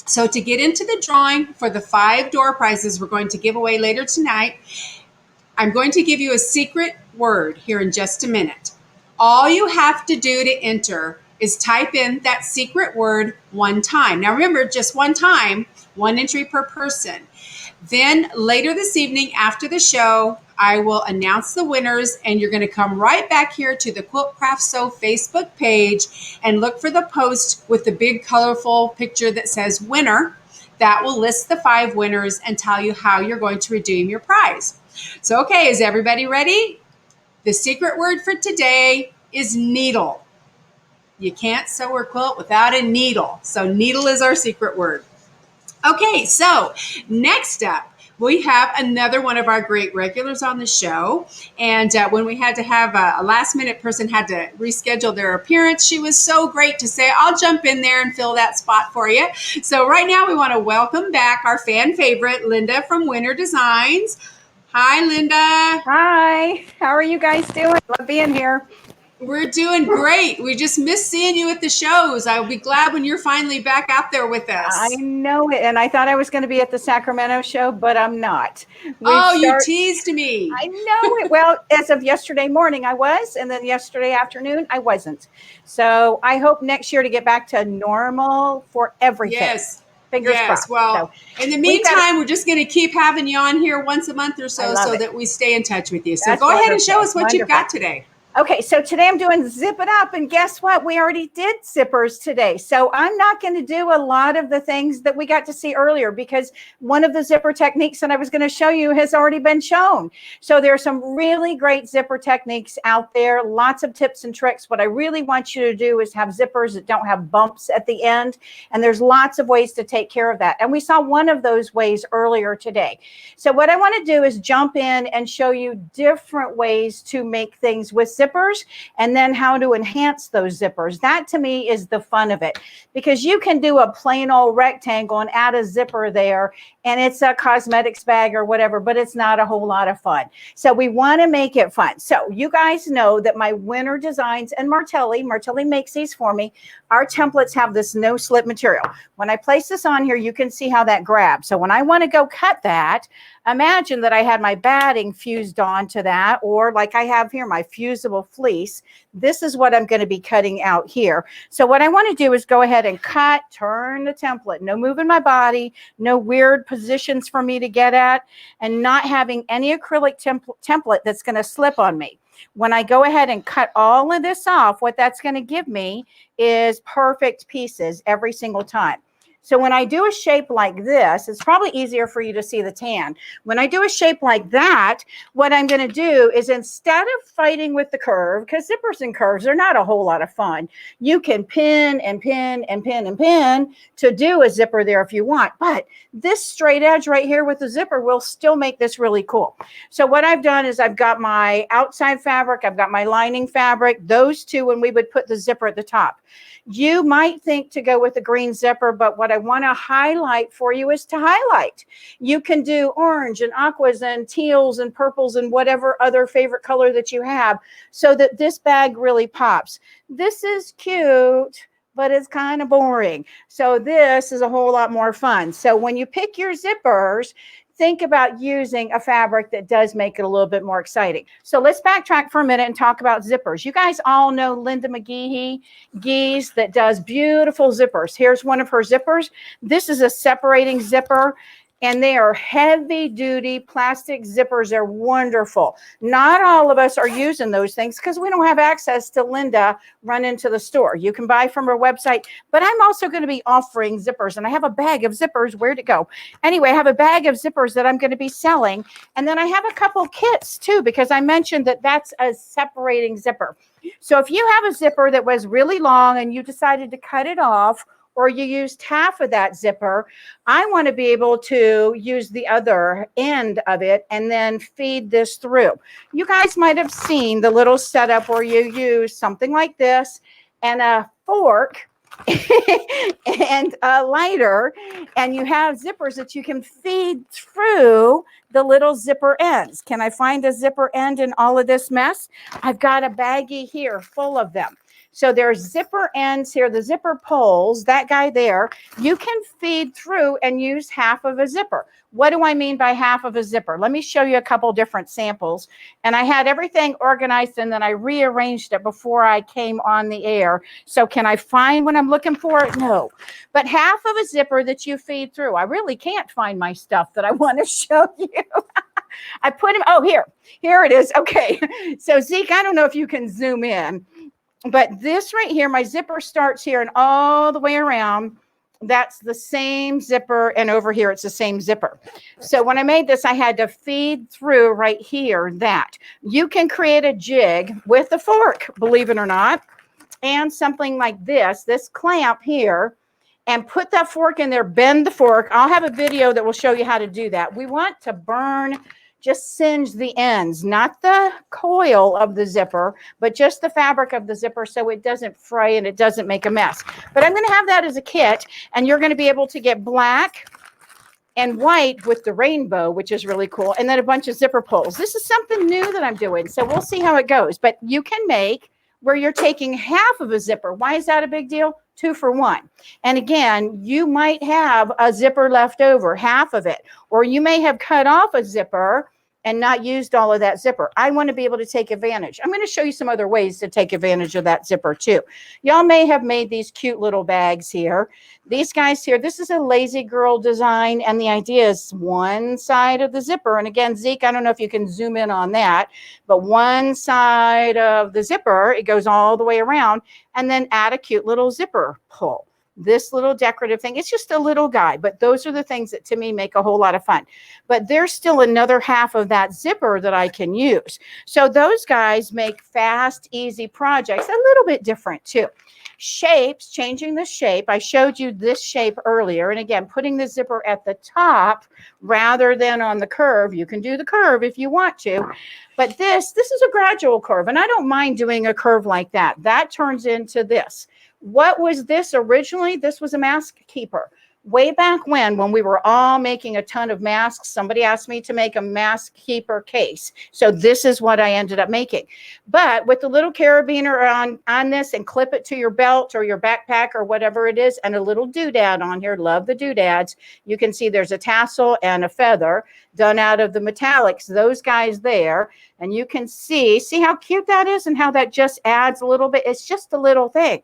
So to get into the drawing for the 5 door prizes we're going to give away later tonight, I'm going to give you a secret word here in just a minute. All you have to do to enter is type in that secret word 1 time. Now remember, just 1 time, 1 entry per person. Then later this evening after the show, I will announce the winners, and you're going to come right back here to the Quilt Craft Sew Facebook page and look for the post with the big colorful picture that says winner. That will list the 5 winners and tell you how you're going to redeem your prize. So, okay, is everybody ready? The secret word for today is needle. You can't sew or quilt without a needle. So needle is our secret word. Okay, so next up, we have another one of our great regulars on the show. And when we had to have a last minute person had to reschedule their appearance, she was so great to say, I'll jump in there and fill that spot for you. So right now we want to welcome back our fan favorite, Linda from Winter Designs. Hi, Linda. Hi, how are you guys doing? Love being here. We're doing great. We just miss seeing you at the shows. I'll be glad when you're finally back out there with us. I know it, and I thought I was going to be at the Sacramento show, but I'm not. You teased me. I know it. Well, as of yesterday morning, I was, and then yesterday afternoon, I wasn't. So I hope next year to get back to normal for everything. Yes. Fingers crossed. Well, so, in the meantime, we're just going to keep having you on here once a month or so that we stay in touch with you. So go ahead and show us what you've got today. Okay, so today I'm doing Zip It Up, and guess what? We already did zippers today. So I'm not going to do a lot of the things that we got to see earlier because one of the zipper techniques that I was going to show you has already been shown. So there are some really great zipper techniques out there, lots of tips and tricks. What I really want you to do is have zippers that don't have bumps at the end, and there's lots of ways to take care of that. And we saw one of those ways earlier today. So what I want to do is jump in and show you different ways to make things with zippers, and then how to enhance those zippers. That to me is the fun of it, because you can do a plain old rectangle and add a zipper there, and it's a cosmetics bag or whatever, but it's not a whole lot of fun. So we want to make it fun. So you guys know that my Winter Designs and Martelli makes these for me. Our templates have this no slip material. When I place this on here, you can see how that grabs. So when I want to go cut that, imagine that I had my batting fused onto that, or like I have here, my fusible fleece. This is what I'm going to be cutting out here. So what I want to do is go ahead and cut, turn the template, no moving my body, no weird positions for me to get at, and not having any acrylic template that's going to slip on me. When I go ahead and cut all of this off, what that's going to give me is perfect pieces every single time. So when I do a shape like this, it's probably easier for you to see the tan. When I do a shape like that, what I'm going to do is, instead of fighting with the curve, because zippers and curves are not a whole lot of fun, you can pin and pin and pin and pin to do a zipper there if you want. But this straight edge right here with the zipper will still make this really cool. So what I've done is I've got my outside fabric, I've got my lining fabric, those two, when we would put the zipper at the top. You might think to go with a green zipper, but what I want to highlight for you is to highlight. You can do orange and aquas and teals and purples and whatever other favorite color that you have, so that this bag really pops. This is cute, but it's kind of boring. So this is a whole lot more fun. So when you pick your zippers, think about using a fabric that does make it a little bit more exciting. So let's backtrack for a minute and talk about zippers. You guys all know Linda McGee's that does beautiful zippers. Here's one of her zippers. This is a separating zipper. And they are heavy duty plastic zippers. They're wonderful. Not all of us are using those things because we don't have access to Linda run into the store. You can buy from her website, but I'm also going to be offering zippers, and I have a bag of zippers. Where'd it go? Anyway, I have a bag of zippers that I'm going to be selling. And then I have a couple kits too, because I mentioned that that's a separating zipper. So if you have a zipper that was really long and you decided to cut it off, or you used half of that zipper, I want to be able to use the other end of it and then feed this through. You guys might have seen the little setup where you use something like this and a fork and a lighter, and you have zippers that you can feed through the little zipper ends. Can I find a zipper end in all of this mess? I've got a baggie here full of them. So there's zipper ends here, the zipper poles, that guy there, you can feed through and use half of a zipper. What do I mean by half of a zipper? Let me show you a couple different samples. And I had everything organized and then I rearranged it before I came on the air. So can I find what I'm looking for? No. But half of a zipper that you feed through. I really can't find my stuff that I want to show you. I put them, oh, here it is. Okay. So Zeke, I don't know if you can zoom in. But this right here, my zipper starts here and all the way around. That's the same zipper. And over here, it's the same zipper. So when I made this, I had to feed through right here that. You can create a jig with a fork, believe it or not, and something like this clamp here, and put that fork in there, bend the fork. I'll have a video that will show you how to do that. We want to burn, just singe the ends, not the coil of the zipper, but just the fabric of the zipper so it doesn't fray and it doesn't make a mess. But I'm going to have that as a kit, and you're going to be able to get black and white with the rainbow, which is really cool, and then a bunch of zipper pulls. This is something new that I'm doing, so we'll see how it goes. But you can make where you're taking half of a zipper. Why is that a big deal? 2 for 1. And again, you might have a zipper left over, half of it, or you may have cut off a zipper and not used all of that zipper. I want to be able to take advantage. I'm going to show you some other ways to take advantage of that zipper too. Y'all may have made these cute little bags here. These guys here, this is a lazy girl design, and the idea is one side of the zipper. And again, Zeke, I don't know if you can zoom in on that, but one side of the zipper, it goes all the way around, and then add a cute little zipper pull. This little decorative thing, it's just a little guy, but those are the things that to me make a whole lot of fun. But there's still another half of that zipper that I can use. So those guys make fast, easy projects, a little bit different too. Shapes, changing the shape. I showed you this shape earlier. And again, putting the zipper at the top rather than on the curve. You can do the curve if you want to. But this is a gradual curve. And I don't mind doing a curve like that. That turns into this. What was this originally? This was a mask keeper. Way back when we were all making a ton of masks, somebody asked me to make a mask keeper case. So this is what I ended up making. But with the little carabiner on this, and clip it to your belt or your backpack or whatever it is, and a little doodad on here. Love the doodads. You can see there's a tassel and a feather done out of the metallics, those guys there. And you can see how cute that is and how that just adds a little bit. It's just a little thing.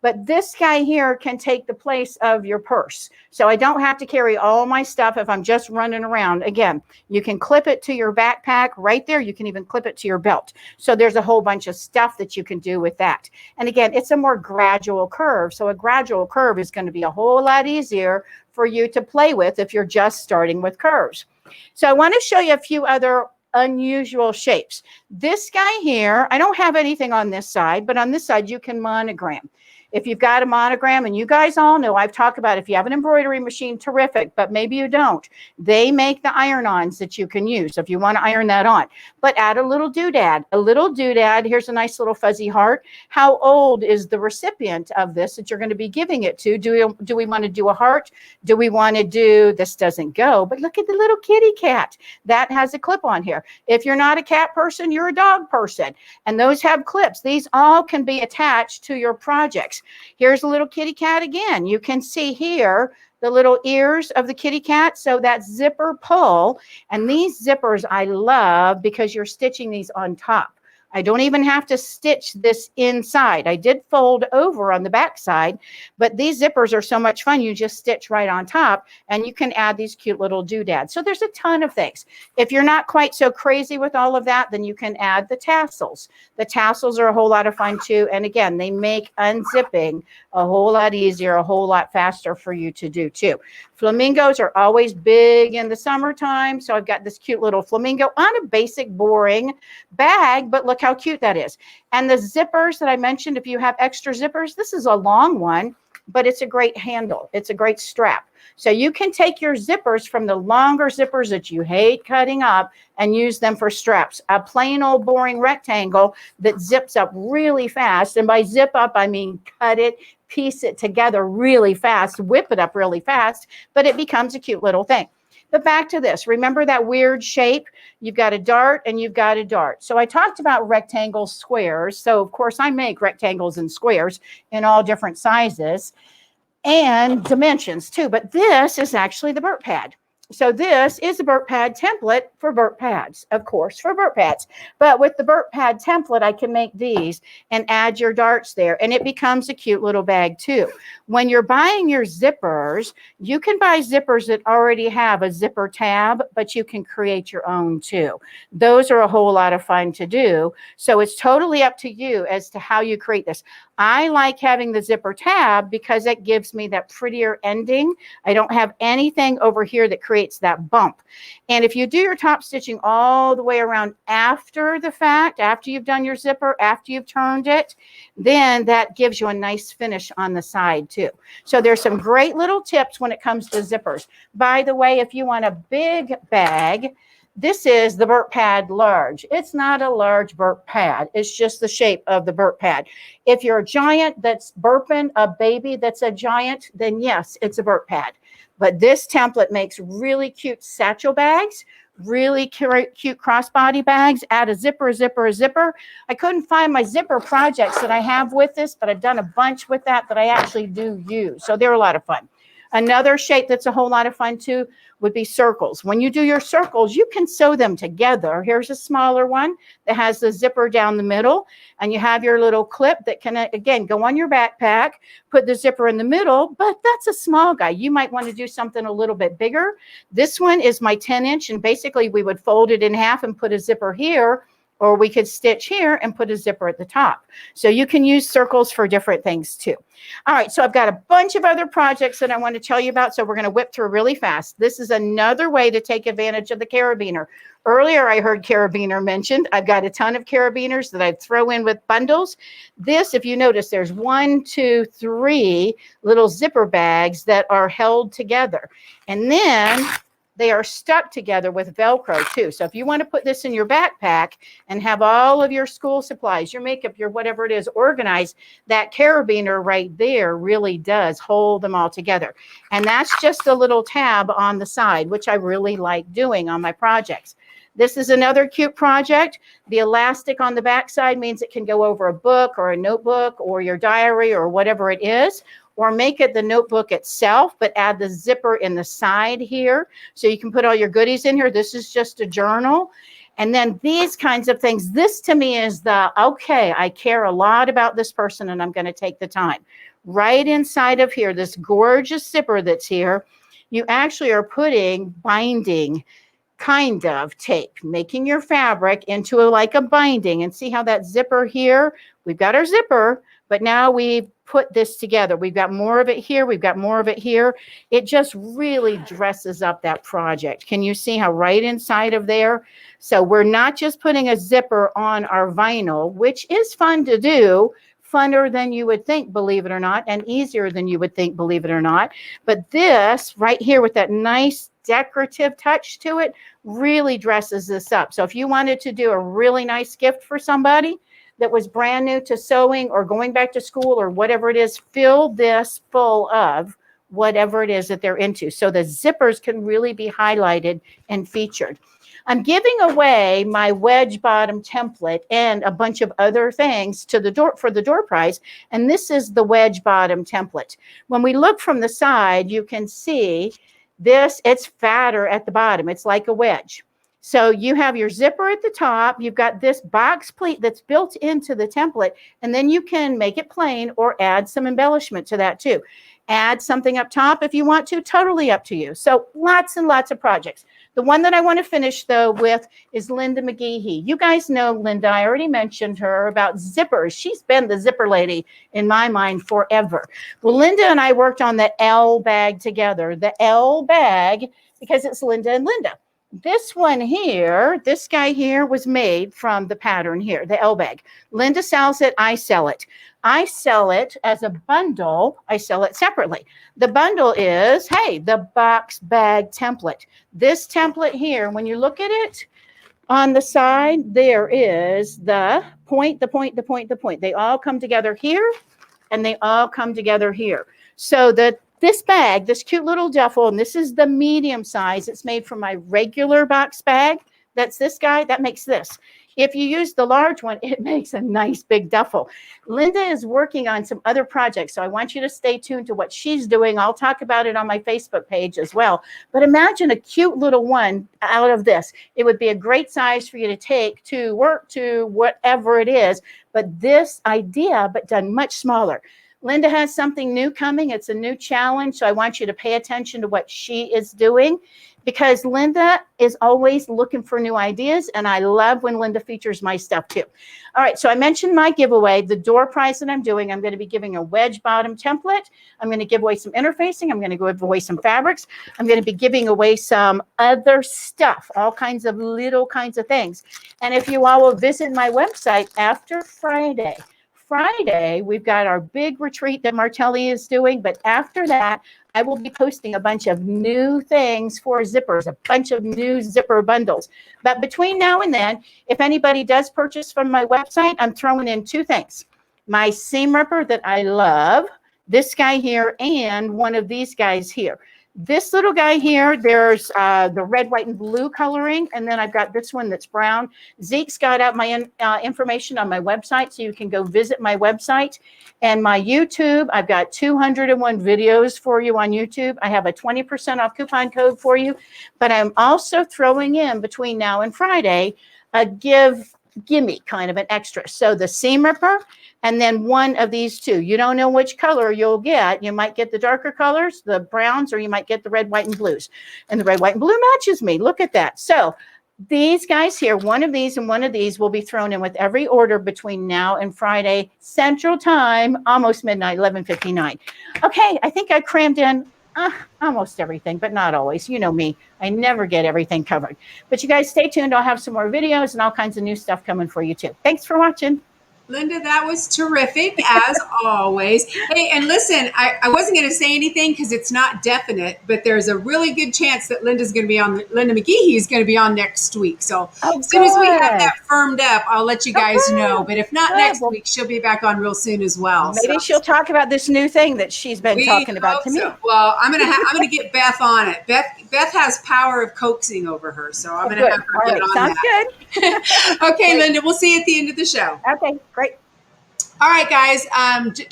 But this guy here can take the place of your purse. So I don't have to carry all my stuff if I'm just running around. Again, you can clip it to your backpack right there. You can even clip it to your belt. So there's a whole bunch of stuff that you can do with that. And again, it's a more gradual curve. So a gradual curve is going to be a whole lot easier for you to play with if you're just starting with curves. So I want to show you a few other unusual shapes. This guy here, I don't have anything on this side, but on this side you can monogram. If you've got a monogram, and you guys all know, I've talked about if you have an embroidery machine, terrific, but maybe you don't. They make the iron-ons that you can use if you want to iron that on. But add a little doodad. A little doodad, here's a nice little fuzzy heart. How old is the recipient of this that you're going to be giving it to? Do we want to do a heart? Do we want to do, this doesn't go, but look at the little kitty cat. That has a clip on here. If you're not a cat person, you're a dog person. And those have clips. These all can be attached to your projects. cat. Here's a little kitty cat again. You can see here the little ears of the kitty cat. So that's zipper pull. And these zippers I love because you're stitching these on top. I don't even have to stitch this inside. I did fold over on the back side, but these zippers are so much fun. You just stitch right on top and you can add these cute little doodads. So there's a ton of things. If you're not quite so crazy with all of that, then you can add the tassels. The tassels are a whole lot of fun too. And again, they make unzipping a whole lot easier, a whole lot faster for you to do too. Flamingos are always big in the summertime. So I've got this cute little flamingo on a basic boring bag, but look how cute that is. And the zippers that I mentioned, if you have extra zippers, this is a long one, but it's a great handle. It's a great strap. So you can take your zippers from the longer zippers that you hate cutting up and use them for straps. A plain old boring rectangle that zips up really fast. And by zip up, I mean cut it, piece it together really fast, whip it up really fast, but it becomes a cute little thing. But back to this, remember that weird shape? You've got a dart and you've got a dart. So I talked about rectangles, squares. So of course I make rectangles and squares in all different sizes and dimensions too. But this is actually the Burp Pad. So this is a Burp Pad template for Burp Pads, of course, for Burp Pads. But with the Burp Pad template, I can make these and add your darts there, and it becomes a cute little bag too. When you're buying your zippers, you can buy zippers that already have a zipper tab, but you can create your own too. Those are a whole lot of fun to do. So it's totally up to you as to how you create this. I like having the zipper tab because it gives me that prettier ending. I don't have anything over here that creates that bump. And if you do your top stitching all the way around after the fact, after you've done your zipper, after you've turned it, then that gives you a nice finish on the side too. So there's some great little tips when it comes to zippers. By the way, if you want a big bag, this is the Burp Pad large. It's not a large Burp Pad. It's just the shape of the Burp Pad. If you're a giant that's burping a baby that's a giant, then yes, it's a Burp Pad. But this template makes really cute satchel bags, really cute crossbody bags. Add a zipper, a zipper, a zipper. I couldn't find my zipper projects that I have with this, but I've done a bunch with that I actually do use. So they're a lot of fun. Another shape that's a whole lot of fun too would be circles. When you do your circles, you can sew them together. Here's a smaller one that has the zipper down the middle, and you have your little clip that can, again, go on your backpack, put the zipper in the middle, but that's a small guy. You might want to do something a little bit bigger. This one is my 10-inch, and basically we would fold it in half and put a zipper here, or we could stitch here and put a zipper at the top. So you can use circles for different things too. All right, so I've got a bunch of other projects that I want to tell you about, so we're going to whip through really fast. This is another way to take advantage of the carabiner. Earlier, I heard carabiner mentioned. I've got a ton of carabiners that I throw in with bundles. This, if you notice, there's 1, 2, 3 little zipper bags that are held together. And then they are stuck together with Velcro too. So if you want to put this in your backpack and have all of your school supplies, your makeup, your whatever it is organized, that carabiner right there really does hold them all together. And that's just a little tab on the side, which I really like doing on my projects. This is another cute project. The elastic on the back side means it can go over a book or a notebook or your diary or whatever it is. Or make it the notebook itself, but add the zipper in the side here. So you can put all your goodies in here. This is just a journal. And then these kinds of things, this to me is the, okay, I care a lot about this person and I'm going to take the time. Right inside of here, this gorgeous zipper that's here, you actually are putting binding kind of tape, making your fabric into like a binding. And see how that zipper here, we've got our zipper, but now we've put this together. We've got more of it here. We've got more of it here. It just really dresses up that project. Can you see how right inside of there? So we're not just putting a zipper on our vinyl, which is fun to do, funner than you would think, believe it or not, and easier than you would think, believe it or not. But this right here with that nice decorative touch to it really dresses this up. So if you wanted to do a really nice gift for somebody that was brand new to sewing or going back to school or whatever it is, fill this full of whatever it is that they're into. So the zippers can really be highlighted and featured. I'm giving away my wedge bottom template and a bunch of other things to the door for the door prize. And this is the wedge bottom template. When we look from the side, you can see this, it's fatter at the bottom. It's like a wedge. So you have your zipper at the top. You've got this box pleat that's built into the template, and then you can make it plain or add some embellishment to that too. Add something up top if you want to, totally up to you. So lots and lots of projects. The one that I want to finish though with is Linda McGehee. You guys know Linda. I already mentioned her about zippers. She's been the zipper lady in my mind forever. Well, Linda and I worked on the L bag together. The L bag, because it's Linda and Linda. This one here, this guy here was made from the pattern here, the L bag. Linda sells it, I sell it. I sell it as a bundle. I sell it separately. The bundle is, hey, the box bag template. This template here, when you look at it on the side, there is the point, the point, the point, the point. They all come together here and they all come together here. So this bag, this cute little duffel, and this is the medium size. It's made from my regular box bag. That's this guy. That makes this. If you use the large one, it makes a nice big duffel. Linda is working on some other projects, so I want you to stay tuned to what she's doing. I'll talk about it on my Facebook page as well. But imagine a cute little one out of this. It would be a great size for you to take to work, to whatever it is. But this idea, but done much smaller. Linda has something new coming. It's a new challenge. So I want you to pay attention to what she is doing, because Linda is always looking for new ideas. And I love when Linda features my stuff too. All right. So I mentioned my giveaway, the door prize that I'm doing. I'm going to be giving a wedge bottom template. I'm going to give away some interfacing. I'm going to give away some fabrics. I'm going to be giving away some other stuff, all kinds of little kinds of things. And if you all will visit my website after Friday, we've got our big retreat that Martelli is doing. But after that, I will be posting a bunch of new things for zippers, a bunch of new zipper bundles. But between now and then, if anybody does purchase from my website, I'm throwing in two things. My seam ripper that I love, this guy here, and one of these guys here. This little guy here, there's the red, white, and blue coloring. And then I've got this one that's brown. Zeke's got out my information on my website, so you can go visit my website. And my YouTube, I've got 201 videos for you on YouTube. I have a 20% off coupon code for you. But I'm also throwing in, between now and Friday, a gimme kind of an extra. So the seam ripper, and then one of these two. You don't know which color you'll get. You might get the darker colors, the browns, or you might get the red, white, and blues. And the red, white, and blue matches me. Look at that. So these guys here, one of these and one of these will be thrown in with every order between now and Friday Central Time, almost midnight, 11:59. Okay, I think I crammed in almost everything, but not always. You know me. I never get everything covered. But you guys stay tuned. I'll have some more videos and all kinds of new stuff coming for you too. Thanks for watching. Linda, that was terrific, as always. Hey, and listen, I wasn't going to say anything because it's not definite, but there's a really good chance that Linda McGehee is going to be on next week. So as soon as we have that firmed up, I'll let you guys know. But if not next week, she'll be back on real soon as well. Maybe she'll talk about this new thing that she's been talking about to me. Well, I'm gonna get Beth on it. Beth has power of coaxing over her, so I'm gonna have her get on that. Sounds good. Okay, Linda, we'll see you at the end of the show. Okay, great. All right, guys.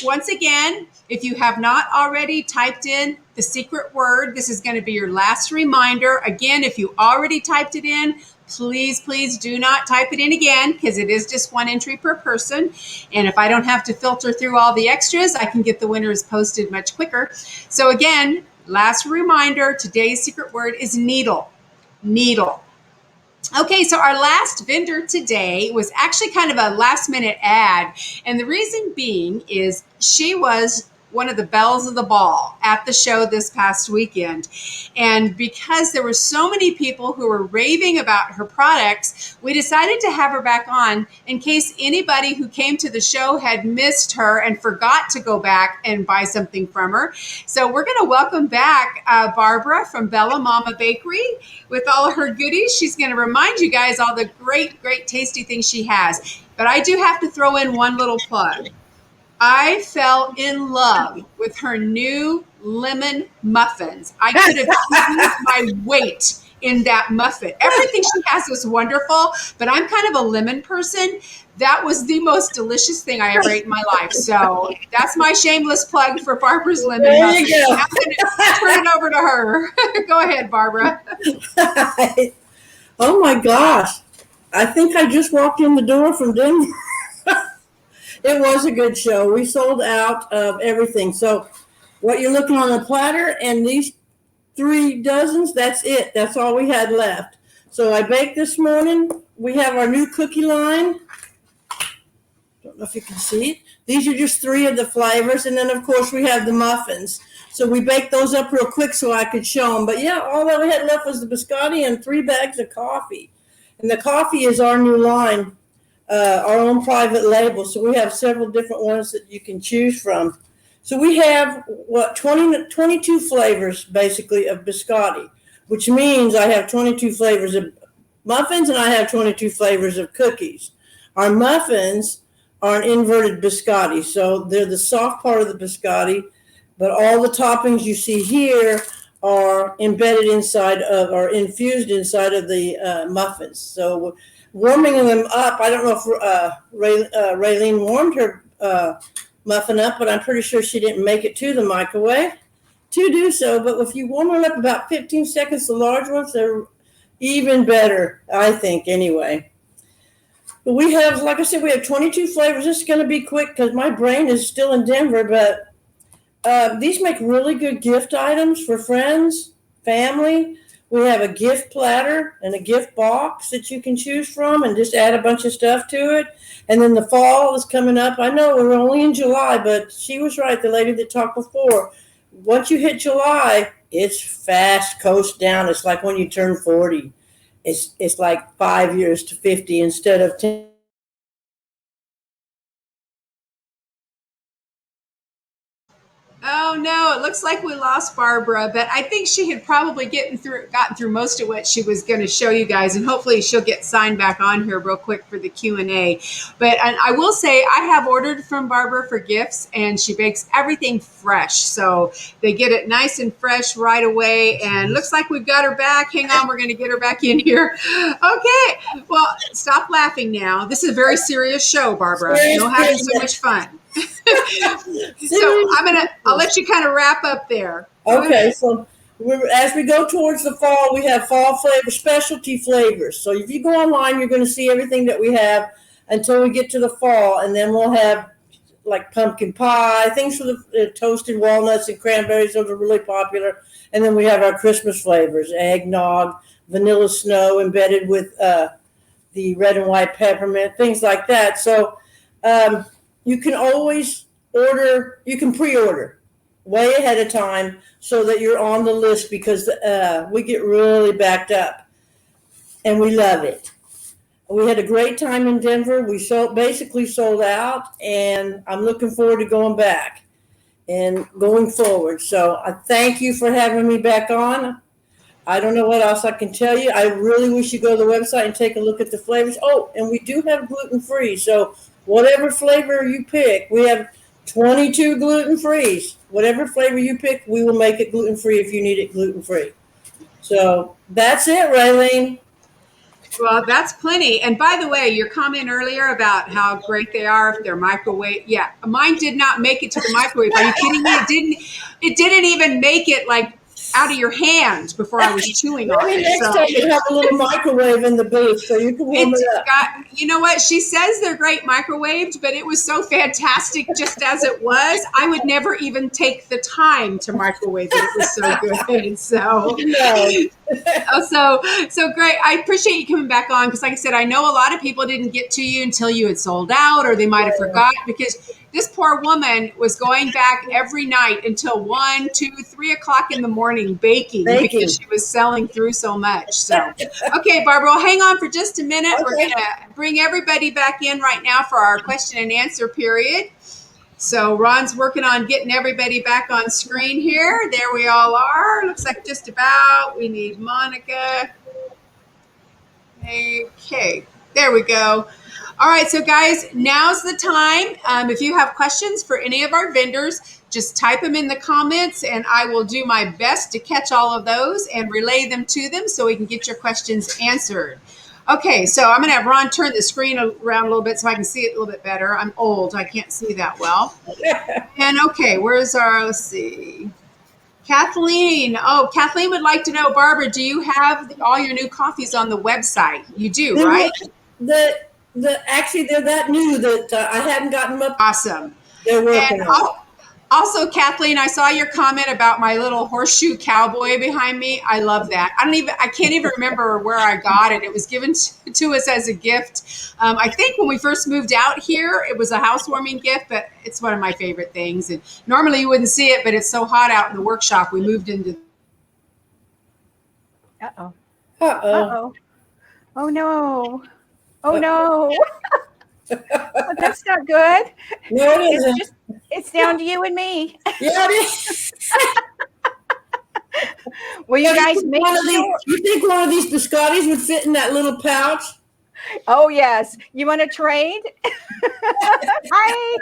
Once again, if you have not already typed in the secret word, this is going to be your last reminder. Again, if you already typed it in, please do not type it in again, because it is just one entry per person. And if I don't have to filter through all the extras, I can get the winners posted much quicker. So again, last reminder, today's secret word is needle. Needle. Okay, so our last vendor today was actually kind of a last minute ad. And the reason being is she was one of the belles of the ball at the show this past weekend. And because there were so many people who were raving about her products, we decided to have her back on in case anybody who came to the show had missed her and forgot to go back and buy something from her. So we're going to welcome back Barbara from Bella Mama Bakery with all of her goodies. She's going to remind you guys all the great tasty things she has. But I do have to throw in one little plug. I fell in love with her new lemon muffins. I could have eaten my weight in that muffin. Everything she has was wonderful, but I'm kind of a lemon person. That was the most delicious thing I ever ate in my life. So that's my shameless plug for Barbara's lemon There muffin. you go. I'm going to turn it over to her. Go ahead, Barbara. Oh my gosh. I think I just walked in the door from Denver. It was a good show. We sold out of everything. So what you're looking on the platter and these 3 dozens, that's it. That's all we had left. So I baked this morning. We have our new cookie line. Don't know if you can see it. These are just 3 of the flavors. And then, of course, we have the muffins. So we baked those up real quick so I could show them. But, yeah, all that we had left was the biscotti and 3 bags of coffee. And the coffee is our new line, our own private label. So we have several different ones that you can choose from. So we have, 22 flavors, basically, of biscotti, which means I have 22 flavors of muffins and I have 22 flavors of cookies. Our muffins are an inverted biscotti. So they're the soft part of the biscotti, but all the toppings you see here are embedded inside of or infused inside of the muffins. So warming them up, I don't know if Raylene warmed her muffin up, but I'm pretty sure she didn't make it to the microwave to do so. But if you warm it up about 15 seconds, the large ones, they're even better, I think, anyway. But we have, like I said, we have 22 flavors. This is going to be quick because my brain is still in Denver, but these make really good gift items for friends, family. We have a gift platter and a gift box that you can choose from and just add a bunch of stuff to it. And then the fall is coming up. I know we're only in July, but she was right, the lady that talked before. Once you hit July, it's fast coast down. It's like when you turn 40. It's like 5 years to 50 instead of 10. Oh no, it looks like we lost Barbara, but I think she had probably gotten through most of what she was going to show you guys, and hopefully she'll get signed back on here real quick for the Q&A. But I will say I have ordered from Barbara for gifts, and she bakes everything fresh, so they get it nice and fresh right away. And looks like we've got her back. Hang on, we're going to get her back in here. Okay, well, stop laughing now. This is a very serious show, Barbara. No having so much fun. So I'll let you kind of wrap up there. Okay, so as we go towards the fall, we have fall flavor, specialty flavors. So if you go online, you're going to see everything that we have until we get to the fall, and then we'll have like pumpkin pie, things for the toasted walnuts and cranberries. Those are really popular. And then we have our Christmas flavors, eggnog, vanilla snow embedded with the red and white peppermint, things like that. So you can always order, you can pre-order way ahead of time so that you're on the list, because we get really backed up and we love it. We had a great time in Denver. We basically sold out, and I'm looking forward to going back and going forward. So I thank you for having me back on. I don't know what else I can tell you. I really wish you go to the website and take a look at the flavors. Oh, and we do have gluten-free. So whatever flavor you pick, we have 22 gluten-frees. Whatever flavor you pick, we will make it gluten-free if you need it gluten-free. So that's it, Raylene. Well, that's plenty. And by the way, your comment earlier about how great they are if they're microwave. Yeah, mine did not make it to the microwave. Are you kidding me? It didn't even make it like out of your hand before I was chewing on it. Next time you have a little microwave in the booth so you can warm it up. You know what? She says they're great microwaved, but it was so fantastic just as it was. I would never even take the time to microwave it. It was so good. So great. I appreciate you coming back on, because like I said, I know a lot of people didn't get to you until you had sold out, or they might have forgot, because this poor woman was going back every night until 1, 2, 3 o'clock in the morning baking because she was selling through so much. So, okay, Barbara, well, hang on for just a minute. Okay. We're going to bring everybody back in right now for our question and answer period. So Ron's working on getting everybody back on screen here. There we all are. Looks like just about. We need Monica. Okay, there we go. All right, so guys, now's the time. If you have questions for any of our vendors, just type them in the comments and I will do my best to catch all of those and relay them to them so we can get your questions answered. Okay, so I'm going to have Ron turn the screen around a little bit so I can see it a little bit better. I'm old, I can't see that well. And okay, where's our, let's see. Kathleen. Oh, Kathleen would like to know, Barbara, do you have all your new coffees on the website? You do, right? Actually, they're that new that I hadn't gotten them up. Awesome. They're working And on it. also, Kathleen, I saw your comment about my little horseshoe cowboy behind me. I love that. I can't even remember where I got it. It was given to us as a gift. I think when we first moved out here, it was a housewarming gift, but it's one of my favorite things. And normally you wouldn't see it, but it's so hot out in the workshop. We moved into. Uh-oh. Uh-oh. Uh-oh. Oh, no. Oh, no. Oh, that's not good. No, it isn't. It's down to you and me. Yeah, it is. Will you guys make You think one of these biscottis would fit in that little pouch? Oh, yes. You want to trade? Hi.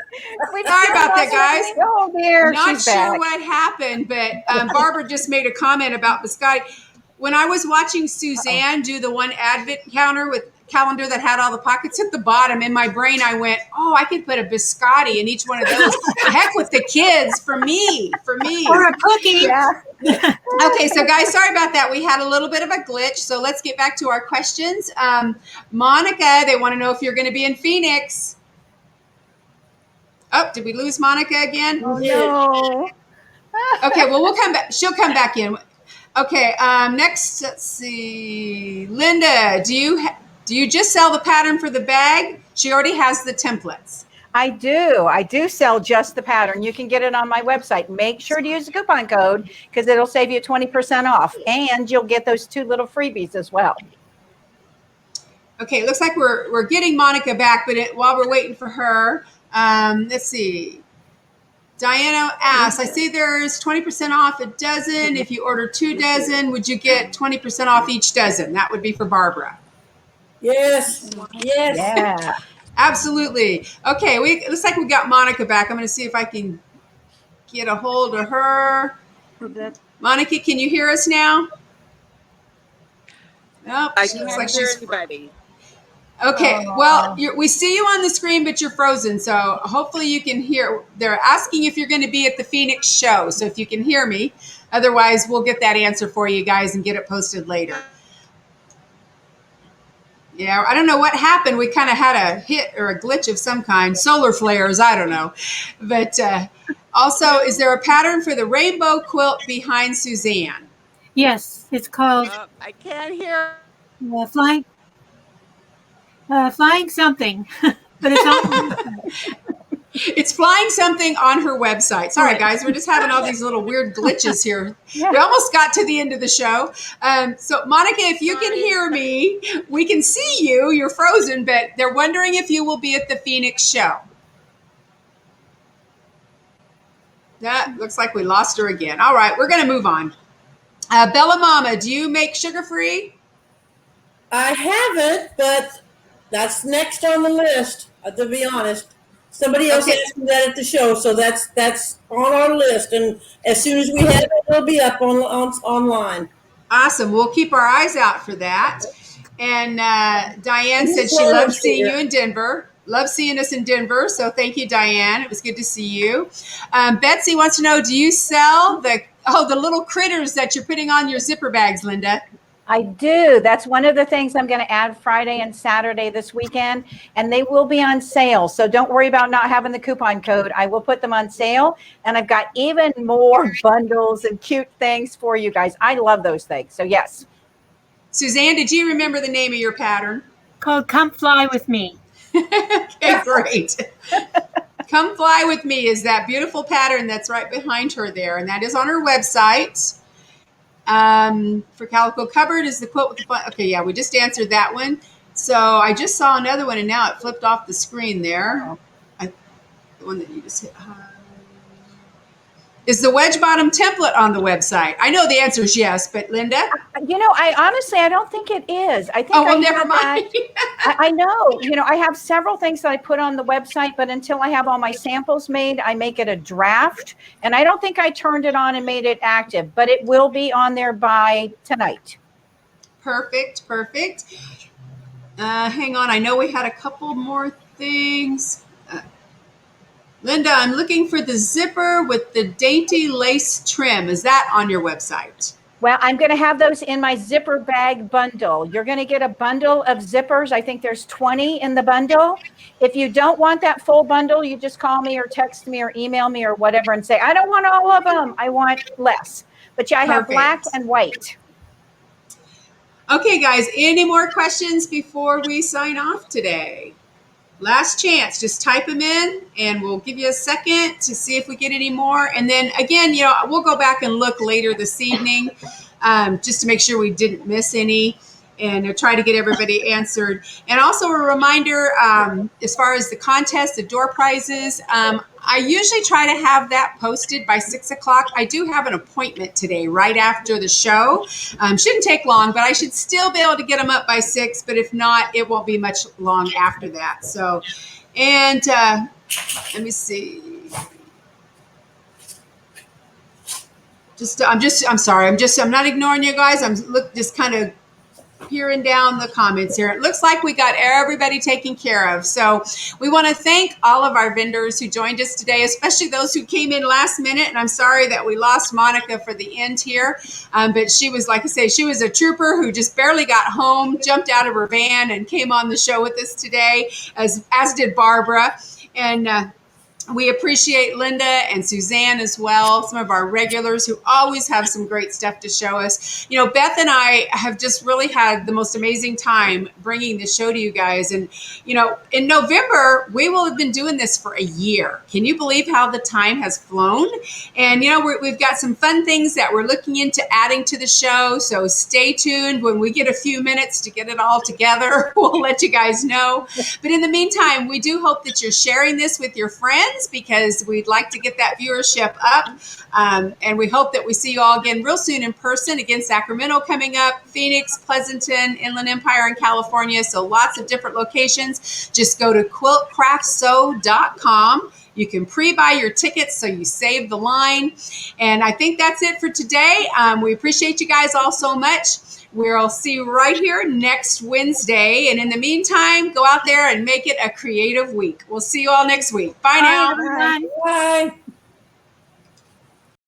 Sorry about that, guys. Oh, there. Not She's sure back. what happened, but Barbara just made a comment about biscotti. When I was watching Suzanne do the one advent calendar that had all the pockets at the bottom, in my brain I went, oh, I could put a biscotti in each one of those. Heck with the kids, for me. Or a cookie. Yeah. Okay, so guys, sorry about that. We had a little bit of a glitch, so let's get back to our questions. Monica, they want to know if you're going to be in Phoenix. Oh, did we lose Monica again? Oh, no. Okay, well, we'll come back. She'll come back in. Okay, next, let's see. Linda, do you just sell the pattern for the bag? She already has the templates. I do sell just the pattern. You can get it on my website. Make sure to use the coupon code because it'll save you 20% off. And you'll get those 2 little freebies as well. Okay, it looks like we're getting Monica back, but while we're waiting for her, let's see. Diana asks, I see there's 20% off a dozen. If you order 2 dozen, would you get 20% off each dozen? That would be for Barbara. Yes. Yes. Yeah. Absolutely. Okay, it looks like we got Monica back. I'm going to see if I can get a hold of her. Monica, can you hear us now? Nope. I Looks can like hear she's everybody. Okay, well, we see you on the screen, but you're frozen. So hopefully you can hear. They're asking if you're going to be at the Phoenix show. So if you can hear me, otherwise we'll get that answer for you guys and get it posted later. Yeah, I don't know what happened. We kind of had a hit or a glitch of some kind. Solar flares, I don't know. But also, is there a pattern for the rainbow quilt behind Suzanne? Yes, it's called I can't hear. flying something, but it's on. It's flying something on her website. Sorry, guys, we're just having all these little weird glitches here. Yeah. We almost got to the end of the show. So, Monica, if you can hear me, we can see you. You're frozen, but they're wondering if you will be at the Phoenix show. That looks like we lost her again. All right, we're going to move on. Bella Mama, do you make sugar-free? I haven't, but that's next on the list, to be honest. Somebody else asked me that at the show, so that's on our list. And as soon as we have it, it'll be up online. Awesome. We'll keep our eyes out for that. And Diane said she loves seeing you in Denver. Love seeing us in Denver. So thank you, Diane. It was good to see you. Betsy wants to know, do you sell the little critters that you're putting on your zipper bags, Linda? I do. That's one of the things I'm going to add Friday and Saturday this weekend, and they will be on sale. So don't worry about not having the coupon code. I will put them on sale, and I've got even more bundles and cute things for you guys. I love those things. So yes. Suzanne, did you remember the name of your pattern? Called Come Fly With Me. Okay, great. Come Fly With Me is that beautiful pattern that's right behind her there, and that is on her website. For Calico Cupboard is the quote with the fun. Okay, yeah, we just answered that one. So I just saw another one, and now it flipped off the screen there. The one that you just hit. Is the wedge bottom template on the website? I know the answer is yes, but Linda? I don't think it is. I think Oh, well, I never have mind. that. I know, I have several things that I put on the website, but until I have all my samples made, I make it a draft. And I don't think I turned it on and made it active, but it will be on there by tonight. Perfect. Hang on. I know we had a couple more things. Linda, I'm looking for the zipper with the dainty lace trim. Is that on your website? Well, I'm going to have those in my zipper bag bundle. You're going to get a bundle of zippers. I think there's 20 in the bundle. If you don't want that full bundle, you just call me or text me or email me or whatever and say, I don't want all of them. I want less. But yeah, I have black and white. Okay, guys, any more questions before we sign off today? Last chance, just type them in and we'll give you a second to see if we get any more. And then again, we'll go back and look later this evening just to make sure we didn't miss any and try to get everybody answered. And also a reminder, as far as the contest, the door prizes, I usually try to have that posted by 6 o'clock. I do have an appointment today right after the show. Shouldn't take long, but I should still be able to get them up by 6. But if not, it won't be much long after that. So, and let me see. I'm sorry. I'm not ignoring you guys. I'm just kind of peering down the comments here. It looks like we got everybody taken care of. So we want to thank all of our vendors who joined us today, especially those who came in last minute. And I'm sorry that we lost Monica for the end here. But she was, like I say, she was a trooper who just barely got home, jumped out of her van and came on the show with us today, as did Barbara. And we appreciate Linda and Suzanne as well, some of our regulars who always have some great stuff to show us. Beth and I have just really had the most amazing time bringing this show to you guys. And, in November, we will have been doing this for a year. Can you believe how the time has flown? And, we've got some fun things that we're looking into adding to the show. So stay tuned. When we get a few minutes to get it all together, we'll let you guys know. But in the meantime, we do hope that you're sharing this with your friends, because we'd like to get that viewership up. And we hope that we see you all again real soon in person. Again, Sacramento coming up, Phoenix, Pleasanton, Inland Empire, and California. So lots of different locations. Just go to quiltcraftsew.com. You can pre-buy your tickets so you save the line. And I think that's it for today. We appreciate you guys all so much. We'll see you right here next Wednesday. And in the meantime, go out there and make it a creative week. We'll see you all next week. Bye now. Bye, everyone. Bye.